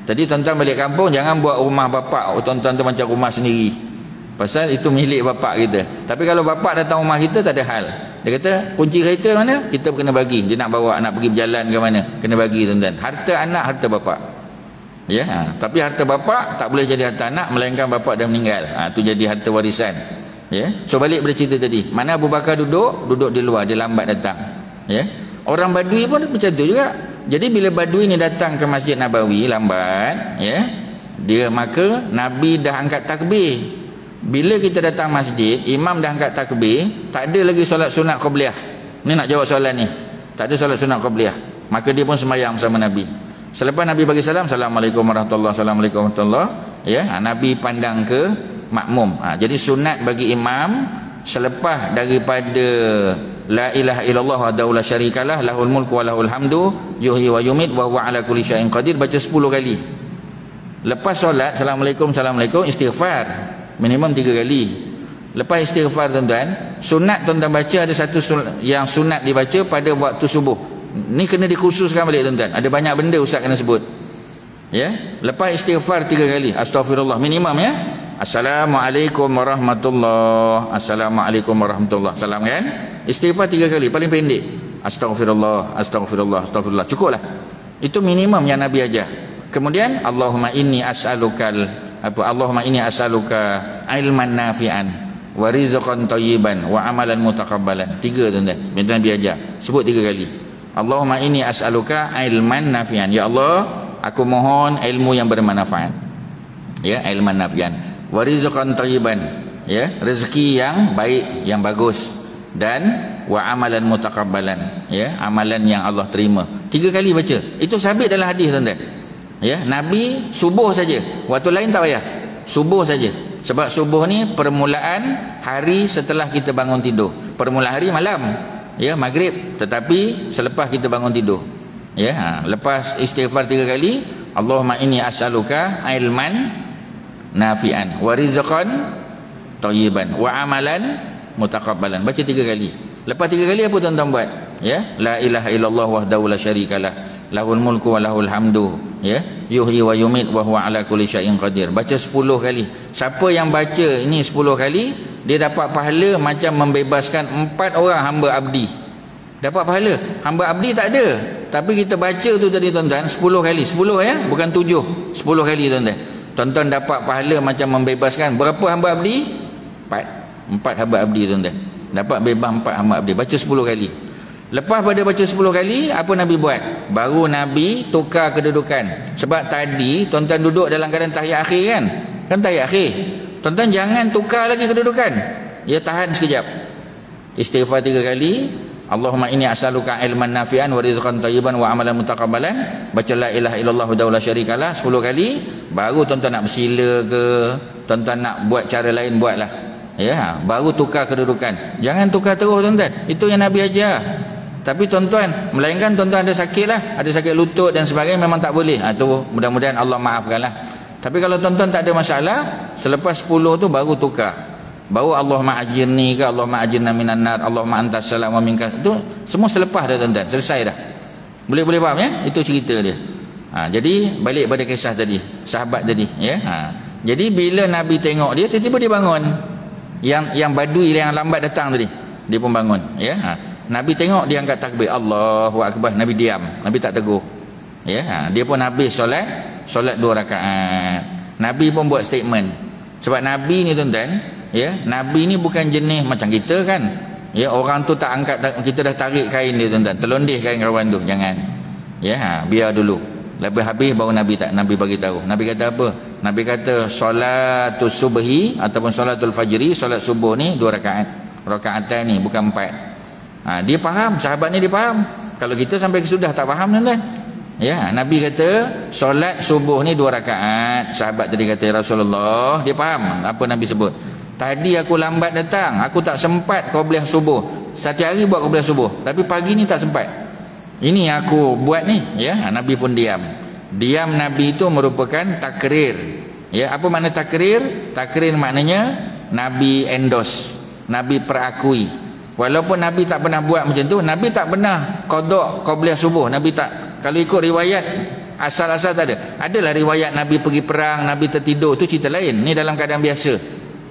Jadi tuan-tuan balik kampung jangan buat rumah bapak tuan-tuan tu macam rumah sendiri. Pasal itu milik bapak kita. Tapi kalau bapak datang rumah kita tak ada hal. Dia kata kunci kereta mana? Kita kena bagi. Dia nak bawa, nak pergi berjalan ke mana? Kena bagi, tuan-tuan. Harta anak, harta bapak. Ya, tapi harta bapak tak boleh jadi harta anak melainkan bapak dah meninggal. Tu jadi harta warisan. Ya. So balik pada cerita tadi. Mana Abu Bakar duduk di luar, dia lambat datang. Ya. Orang Badui pun macam tu juga. Jadi bila Badui ni datang ke Masjid Nabawi lambat, ya, Maka Nabi dah angkat takbir. Bila kita datang masjid, imam dah angkat takbir, tak ada lagi solat sunat qabliyah. Ni nak jawab soalan ni. Tak ada solat sunat qabliyah. Maka dia pun sembahyang bersama Nabi. Selepas Nabi bagi salam, Assalamualaikum warahmatullahi wabarakatuh, Assalamualaikum warahmatullahi wabarakatuh, ya, Nabi pandang ke makmum. Jadi sunat bagi imam selepas daripada la ilaha illallah wahdahu la syarikalah lahul mulku wa lahul hamdu yuhyi wa yumit wa huwa ala kulli syai'in qadir, baca 10 kali. Lepas solat, Assalamualaikum, Assalamualaikum, istighfar minimum 3 kali. Lepas istighfar tuan-tuan, sunat tuan-tuan baca ada satu yang sunat dibaca pada waktu subuh. Ni kena dikhususkan balik tuan-tuan. Ada banyak benda ustaz kena sebut. Ya, lepas istighfar 3 kali, astagfirullah minimum ya. Assalamualaikum warahmatullahi, Assalamualaikum warahmatullahi, salam kan. Istighfar 3 kali paling pendek. Astagfirullah, astagfirullah, astagfirullah, cukuplah. Itu minimum yang Nabi ajar. Kemudian Allahumma inni as'aluka ilman nafi'an wa rizqan thayyiban wa amalan mutakabbalan. 3 tuan-tuan. Nabi ajar. Sebut 3 kali. Allahumma inni as'aluka ilman nafi'an. Ya Allah, aku mohon ilmu yang bermanfaat. Ya, ilman nafi'an. Wa rizqan thayyiban. Ya, rezeki yang baik, yang bagus. Dan wa amalan mutakabbalan. Ya, amalan yang Allah terima. 3 kali baca. Itu sabit dalam hadis tuan-tuan. Ya, Nabi subuh saja. Waktu lain tak payah. Subuh saja. Sebab subuh ni permulaan hari setelah kita bangun tidur. Permulaan hari malam. Ya, maghrib. Tetapi selepas kita bangun tidur. Ya, lepas istighfar 3 kali, Allahumma inni as'aluka ilman nafi'an wa rizqan thayyiban wa amalan mutakabbalan. Baca 3 kali. Lepas 3 kali apa tuan-tuan buat? Ya, la ilaha illallah wahdahu la syarikalah lahul mulku wa lahul hamdu, ya, yuhyi wa yumit wa huwa ala kulli syai'in qadir. Baca 10 kali. Siapa yang baca ini 10 kali, dia dapat pahala macam membebaskan 4 orang hamba abdi. Dapat pahala. Hamba abdi tak ada, tapi kita baca tu tadi tuan-tuan 10 kali. 10 ya, bukan 7. 10 kali tuan-tuan. Tuan-tuan dapat pahala macam membebaskan berapa hamba abdi? 4 hamba abdi tuan-tuan. Dapat bebas 4 hamba abdi. Baca 10 kali. Lepas pada baca 10 kali, apa Nabi buat? Baru Nabi tukar kedudukan. Sebab tadi tuan-tuan duduk dalam keadaan tahiyat akhir kan? Kan tahiyat akhir. Tuan-tuan jangan tukar lagi kedudukan. Ya, tahan sekejap. Istighfar 3 kali. Allahumma inni as'aluka ilman nafi'an wa rizqan thayyiban wa amalan mutakabbalan. Baca la ilaha illallah wahdahu la syarikalah 10 kali. Baru tuan-tuan nak bersila ke, tuan-tuan nak buat cara lain, buatlah. Ya, baru tukar kedudukan. Jangan tukar terus tuan-tuan. Itu yang Nabi ajar. Tapi tuan-tuan, melainkan tuan-tuan ada sakit lah, ada sakit lutut dan sebagainya, memang tak boleh. Tu mudah-mudahan Allah maafkanlah. Tapi kalau tuan-tuan tak ada masalah, selepas 10 tu baru tukar. Baru Allahumma ajirni ke, Allahumma ajirna minan nar, Allahumma antas salam wa minka. Itu semua selepas dah tuan-tuan, selesai dah. Boleh faham ya? Itu cerita dia. Jadi balik pada kisah tadi, sahabat tadi ya. Jadi bila Nabi tengok dia, tiba-tiba dia bangun. Yang badui yang lambat datang tadi, dia pun bangun ya. Nabi tengok dia angkat takbir, Allahu akbar, Nabi diam, Nabi tak tegur. Ya, dia pun habis solat 2 rakaat. Nabi pun buat statement. Sebab Nabi ni tuan-tuan, ya, Nabi ni bukan jenis macam kita kan. Ya, orang tu tak angkat, kita dah tarik kain dia tuan-tuan, terlondeh kain kawan tu, jangan. Ya, biar dulu. Lepas habis baru Nabi bagi tahu. Nabi kata apa? Nabi kata solatul subhi ataupun solatul fajri, solat subuh ni 2 rakaat. Rakaatan ni bukan 4. Dia faham, sahabat ni dia faham. Kalau kita sampai kesudah tak faham tuan-tuan. Ya, Nabi kata solat subuh ni 2 rakaat. Sahabat tadi kata, ya Rasulullah, dia faham apa Nabi sebut. Tadi aku lambat datang, aku tak sempat qabliyah subuh. Setiap hari buat qabliyah subuh, tapi pagi ni tak sempat. Ini yang aku buat ni, ya. Nabi pun diam. Diam Nabi itu merupakan takrir. Ya, apa makna takrir? Takrir maknanya Nabi endorse, Nabi perakui. Walaupun Nabi tak pernah buat macam tu, Nabi tak pernah qada qabliyah subuh, Nabi tak. Kalau ikut riwayat asal-asal tak ada. Adalah riwayat Nabi pergi perang, Nabi tertidur, tu cerita lain. Ni dalam keadaan biasa.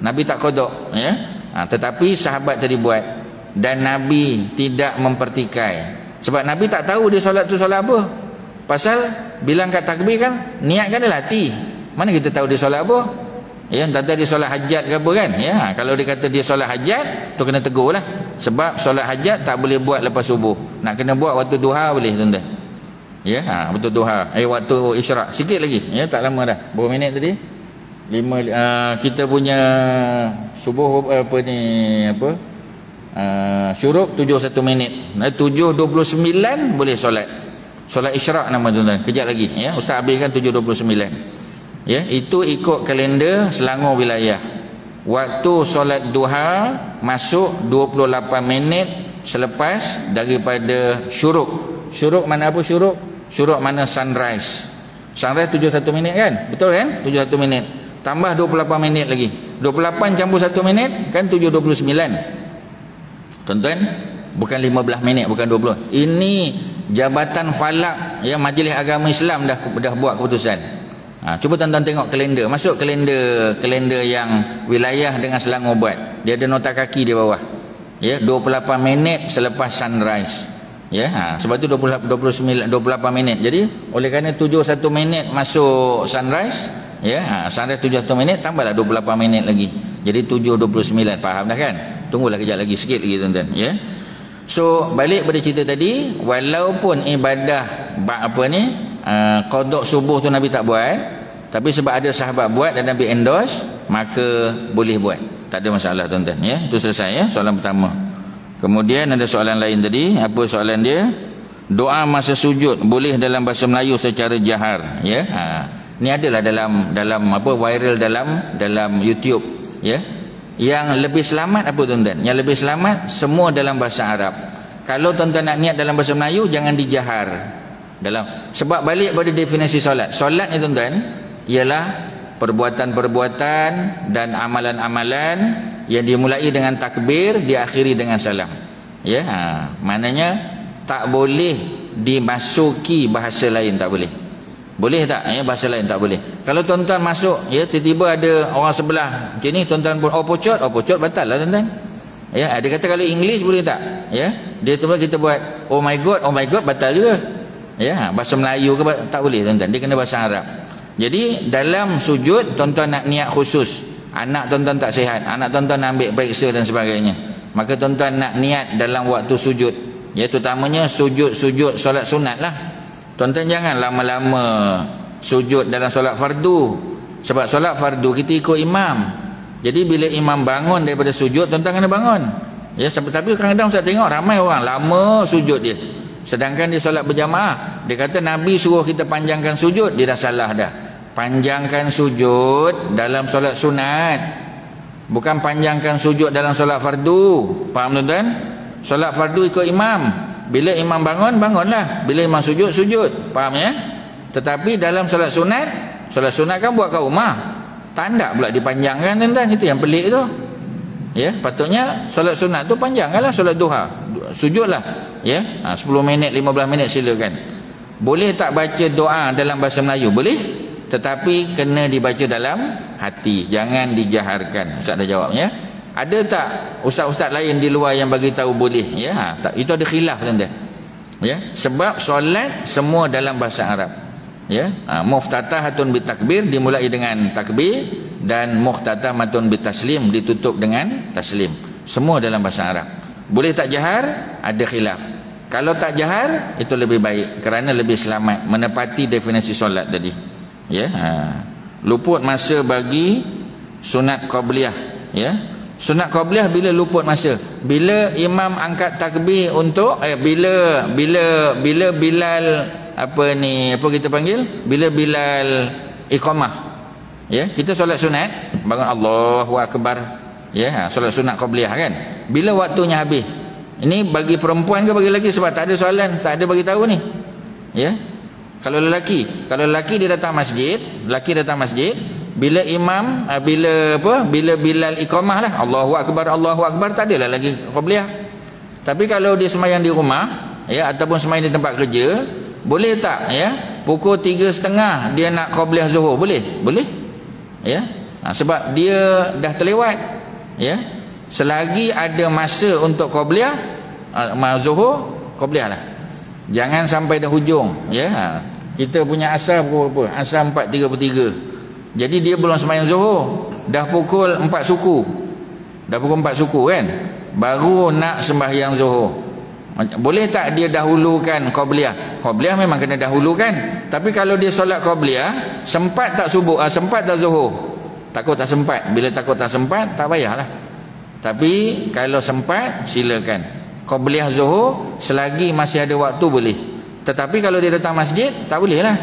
Nabi tak qada, ya. Tetapi sahabat tadi buat, dan Nabi tidak mempertikai. Sebab Nabi tak tahu dia solat tu solat apa. Pasal bila angkat takbir kan, niat kan adalah hati. Mana kita tahu dia solat apa? Ya, entah dia solat hajat ke apa kan. Ya, kalau dia kata dia solat hajat, tu kena tegur lah. Sebab solat hajat tak boleh buat lepas subuh. Nak kena buat waktu duha boleh tuan-tuan. Ya, betul duha. Waktu isyraq sikit lagi. Ya, tak lama dah. Berapa minit tadi? 5 kita punya subuh syuruk 71 minit. 7.29 boleh solat. Solat isyraq nama tuan-tuan. Kejap lagi ya. Ustaz habiskan 7.29. Ya, itu ikut kalender Selangor wilayah. Waktu solat duha masuk 28 minit selepas daripada syuruk. Syuruk mana apa syuruk? Syuruk mana sunrise. Sunrise 71 minit kan? Betul kan? 71 minit. Tambah 28 minit lagi. 28 campur 1 minit kan 7.29. Tuan-tuan, bukan 15 minit, bukan 20. Ini Jabatan Falak ya, Majlis Agama Islam dah buat keputusan. Cuba tuan-tuan tengok kalender. Masuk kalender yang wilayah dengan Selangor buat. Dia ada nota kaki di bawah. Ya, 28 minit selepas sunrise. Ya, sebab tu 28 minit. Jadi oleh kerana 71 minit masuk sunrise, ya, sunrise 71 minit tambahlah 28 minit lagi. Jadi 7.29. Faham dah kan? Tunggulah kejap lagi, sikit lagi tuan-tuan, ya. So balik pada cerita tadi, walaupun ibadah qada subuh tu Nabi tak buat, tapi sebab ada sahabat buat dan Nabi endorse, maka boleh buat. Tak ada masalah tuan-tuan, ya. Itu selesai ya, soalan pertama. Kemudian ada soalan lain tadi. Apa soalan dia? Doa masa sujud boleh dalam bahasa Melayu secara jahar, ya. Ni adalah dalam viral dalam YouTube, ya. Yang lebih selamat apa tuan-tuan? Yang lebih selamat semua dalam bahasa Arab. Kalau tuan-tuan nak niat dalam bahasa Melayu, jangan dijahar. Sebab balik pada definisi solat. Solat ni tuan-tuan ialah perbuatan-perbuatan dan amalan-amalan yang dimulai dengan takbir, diakhiri dengan salam. Ya, maknanya tak boleh dimasuki bahasa lain, tak boleh. Boleh tak? Ya, bahasa lain tak boleh. Kalau tuan-tuan masuk, ya, tiba-tiba ada orang sebelah macam ni, tuan-tuan pun pocot batal lah tuan-tuan. Ya, ada kata kalau English boleh tak? Ya, dia tu kita buat oh my god batal juga. Ya, bahasa Melayu ke tak boleh tuan-tuan. Dia kena bahasa Arab. Jadi dalam sujud tuan-tuan nak niat khusus. Anak tuan-tuan tak sihat, anak tuan-tuan nak ambil periksa dan sebagainya, maka tuan-tuan nak niat dalam waktu sujud, ya, terutamanya sujud solat sunat lah. Tuan-tuan jangan lama-lama sujud dalam solat fardu. Sebab solat fardu kita ikut imam. Jadi bila imam bangun daripada sujud, tuan-tuan kena bangun. Ya, tapi kadang-kadang saya tengok ramai orang lama sujud dia. Sedangkan dia solat berjamaah, dia kata Nabi suruh kita panjangkan sujud, dia dah salah dah. Panjangkan sujud dalam solat sunat, bukan panjangkan sujud dalam solat fardu. Faham tuan-tuan? Solat fardu ikut imam. Bila imam bangun, bangunlah. Bila imam sujud, sujud. Faham ya? Tetapi dalam solat sunat kan buat kat rumah, tak nak pula dipanjangkan tuan-tuan. Itu yang pelik tu. Ya, patutnya solat sunat tu panjangkanlah. Solat duha, sujudlah, ya. 10 minit, 15 minit silakan. Boleh tak baca doa dalam bahasa Melayu? Boleh, tetapi kena dibaca dalam hati, jangan dijaharkan. Ustaz dah jawab, ya. Ada tak ustaz-ustaz lain di luar yang bagi tahu boleh? Ya, tak. Itu ada khilaf tuan-tuan. Ya, sebab solat semua dalam bahasa Arab. Ya, muftatahatun bitakbir, dimulai dengan takbir, dan muhtatamatun bitaslim, ditutup dengan taslim. Semua dalam bahasa Arab. Boleh tak jahar? Ada khilaf. Kalau tak jahar, itu lebih baik kerana lebih selamat, menepati definisi solat tadi. Ya, luput masa bagi sunat qabliyah. Ya, sunat qabliyah bila luput masa? Bila imam angkat takbir untuk bila Bilal bila Bilal iqamah. Ya, kita solat sunat, bangun Allahu akbar. Ya, solat sunat qabliyah kan. Bila waktunya habis? Ini bagi perempuan ke bagi lelaki? Sebab tak ada soalan, tak ada bagi tahu ni. Ya. Kalau lelaki dia datang masjid, bila imam bila Bilal iqamah lah, Allahu akbar, tak adalah lagi qabliyah. Tapi kalau dia sembahyang di rumah, ya, ataupun sembahyang di tempat kerja, boleh tak, ya, pukul 3.30 dia nak qabliyah zuhur? Boleh. Ya, sebab dia dah terlewat. Ya, selagi ada masa untuk qabliyah zuhur, qabliyah lah. Jangan sampai dah hujung. Ya, kita punya asar pukul berapa? Asar 4.33. Jadi dia belum sembahyang zuhur, dah pukul 4 suku. Dah pukul 4 suku kan, baru nak sembahyang zuhur. Boleh tak dia dahulukan qabliyah? Qabliyah memang kena dahulukan. Tapi kalau dia solat qabliyah, sempat tak subuh, sempat tak zuhur? Takut tak sempat. Bila takut tak sempat, tak payahlah. Tapi kalau sempat, silakan. Qabliyah zuhur selagi masih ada waktu boleh. Tetapi kalau dia datang masjid, tak boleh lah.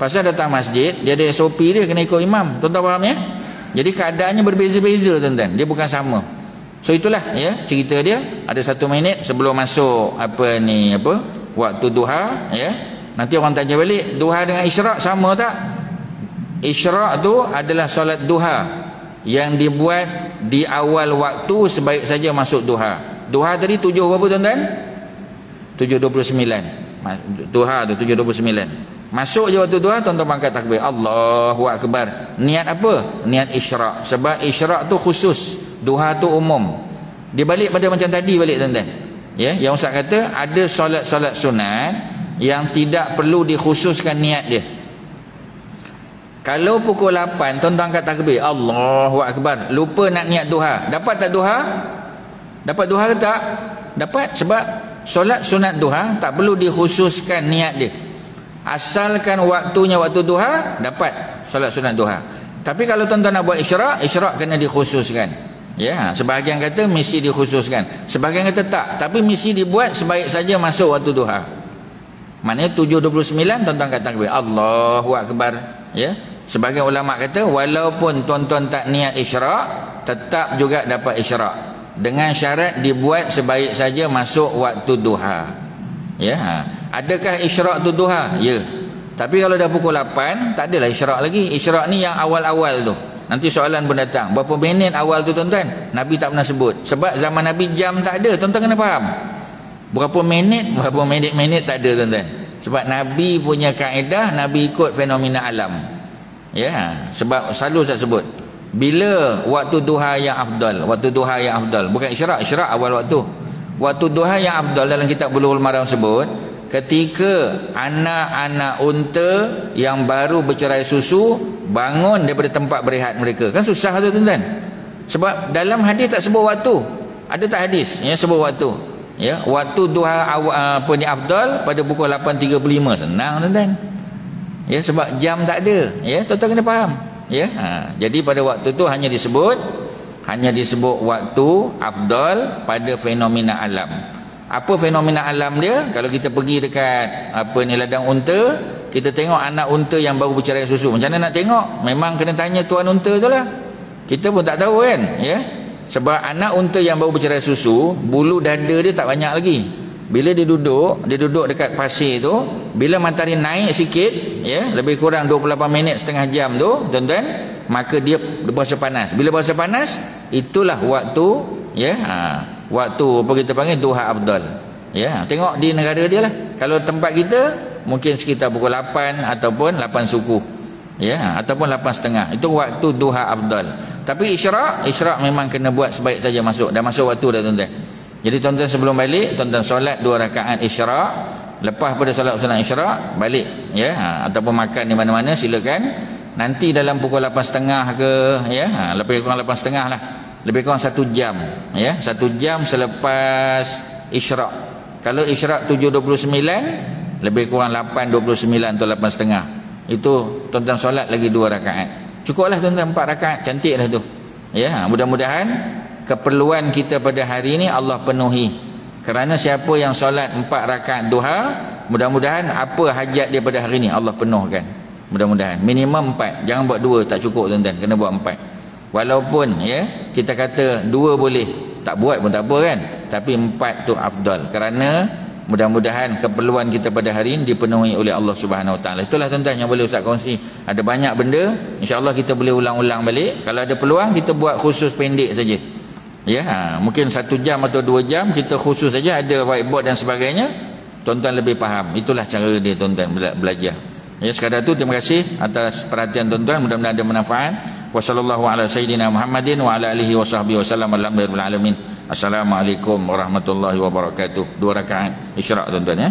Pasal datang masjid, dia ada SOP dia, kena ikut imam. Tuan-tuan faham ya? Jadi keadaannya berbeza-beza, tuan-tuan. Dia bukan sama. So itulah ya cerita dia. Ada 1 minit sebelum masuk waktu duha ya. Nanti orang tanya balik, duha dengan isyraq sama tak? Isyraq tu adalah solat duha yang dibuat di awal waktu sebaik saja masuk duha. Duha tadi 7 berapa tuan-tuan? 7.29. Duha tu 7.29. Masuk je waktu duha, tuan-tuan angkat takbir, Allahu Akbar. Niat apa? Niat isyraq. Sebab isyraq tu khusus, duha tu umum. Dia balik pada macam tadi balik tuan-tuan. Ya, yang ustaz kata ada solat-solat sunat yang tidak perlu dikhususkan niat dia. Kalau pukul 8 tuan-tuan angkat takbir, Allahu Akbar, lupa nak niat duha. Dapat tak duha? Dapat duha ke tak? Dapat, sebab solat sunat duha tak perlu dikhususkan niat dia. Asalkan waktunya waktu duha, dapat solat sunat duha. Tapi kalau tuan-tuan nak buat isyraq, isyraq kena dikhususkan. Ya, sebahagian kata mesti dikhususkan, sebahagian kata tak, tapi mesti dibuat sebaik saja masuk waktu duha. Maknanya 7.29 tuan-tuan kata takbir, Allahu Akbar. Ya, sebahagian ulama kata walaupun tuan-tuan tak niat isyraq, tetap juga dapat isyraq, dengan syarat dibuat sebaik saja masuk waktu duha. Ya, adakah isyraq tu duha? Ya. Tapi kalau dah pukul 8, tak adalah isyraq lagi. Isyraq ni yang awal-awal tu. Nanti soalan pun datang, berapa minit awal tu tuan-tuan? Nabi tak pernah sebut. Sebab zaman Nabi jam tak ada, tuan-tuan kena faham. Berapa minit tak ada tuan-tuan. Sebab Nabi punya kaedah, Nabi ikut fenomena alam. Ya, sebab selalu saya sebut, bila waktu duha yang afdal, waktu duha yang afdal, bukan isyraq, isyraq awal waktu. Waktu duha yang afdal dalam kitab Bulughul Maram sebut, ketika anak-anak unta yang baru bercerai susu bangun daripada tempat berehat mereka. Kan susah tu tuan-tuan. Sebab dalam hadis tak sebut waktu. Ada tak hadis ya sebut waktu? Ya, waktu duha ni afdal pada pukul 8.35. Senang tuan-tuan. Ya, sebab jam tak ada. Ya, tuan-tuan kena faham. Ya, jadi pada waktu tu hanya disebut waktu afdal pada fenomena alam. Apa fenomena alam dia? Kalau kita pergi dekat ladang unta, kita tengok anak unta yang baru bercerai susu. Macam mana nak tengok? Memang kena tanya tuan unta tu lah. Kita pun tak tahu kan, ya. Sebab anak unta yang baru bercerai susu, bulu dada dia tak banyak lagi. Bila dia duduk dekat pasir tu, bila matahari naik sikit, ya, lebih kurang 28 minit, setengah jam tu, tuan-tuan, maka dia berasa panas. Bila berasa panas, itulah waktu, ya, waktu apa kita panggil duha afdal. Ya, tengok di negara dia lah. Kalau tempat kita mungkin sekitar pukul 8 ataupun 8 suku. Ya, ataupun 8.30. Itu waktu duha afdal. Tapi isyraq memang kena buat sebaik saja masuk. Dah masuk waktu dah tuan-tuan. Jadi tuan-tuan sebelum balik, tuan-tuan solat 2 rakaat isyraq. Lepas pada solat sunat isyraq, balik, ya, ataupun makan di mana-mana silakan. Nanti dalam pukul 8.30 ke, ya, lebih kurang 8.30 lah. Lebih kurang 1 jam, ya, 1 jam selepas isyraq. Kalau isyraq 7.29, lebih kurang 8.29 atau 8.30. Itu tuan-tuan solat lagi 2 rakaat. Cukuplah tuan-tuan, 4 rakaat, cantik dah tu. Ya, mudah-mudahan keperluan kita pada hari ini Allah penuhi. Kerana siapa yang solat 4 rakaat duha, mudah-mudahan apa hajat dia pada hari ini Allah penuhkan. Mudah-mudahan minimum 4. Jangan buat 2, tak cukup tuan-tuan, kena buat 4. Walaupun, ya, kita kata 2 boleh, tak buat pun tak apa kan, tapi 4 tu afdal. Kerana mudah-mudahan keperluan kita pada hari ini dipenuhi oleh Allah Subhanahu Wa Taala. Itulah tuan-tuan yang boleh Ustaz kongsi. Ada banyak benda, insya-Allah kita boleh ulang-ulang balik. Kalau ada peluang kita buat khusus pendek saja. Ya, mungkin 1 jam atau 2 jam kita khusus saja, ada whiteboard dan sebagainya. Tuan-tuan lebih faham. Itulah cara dia tuan-tuan belajar. Ya, sekadar tu, terima kasih atas perhatian tuan-tuan, mudah-mudahan ada manfaat. Wassallallahu ala sayyidina Muhammadin wa ala alihi wasahbihi wasallam. Alhamdulillahirabbil alamin. Assalamualaikum warahmatullahi wabarakatuh. 2 rakaat isyraq tuan-tuan ya.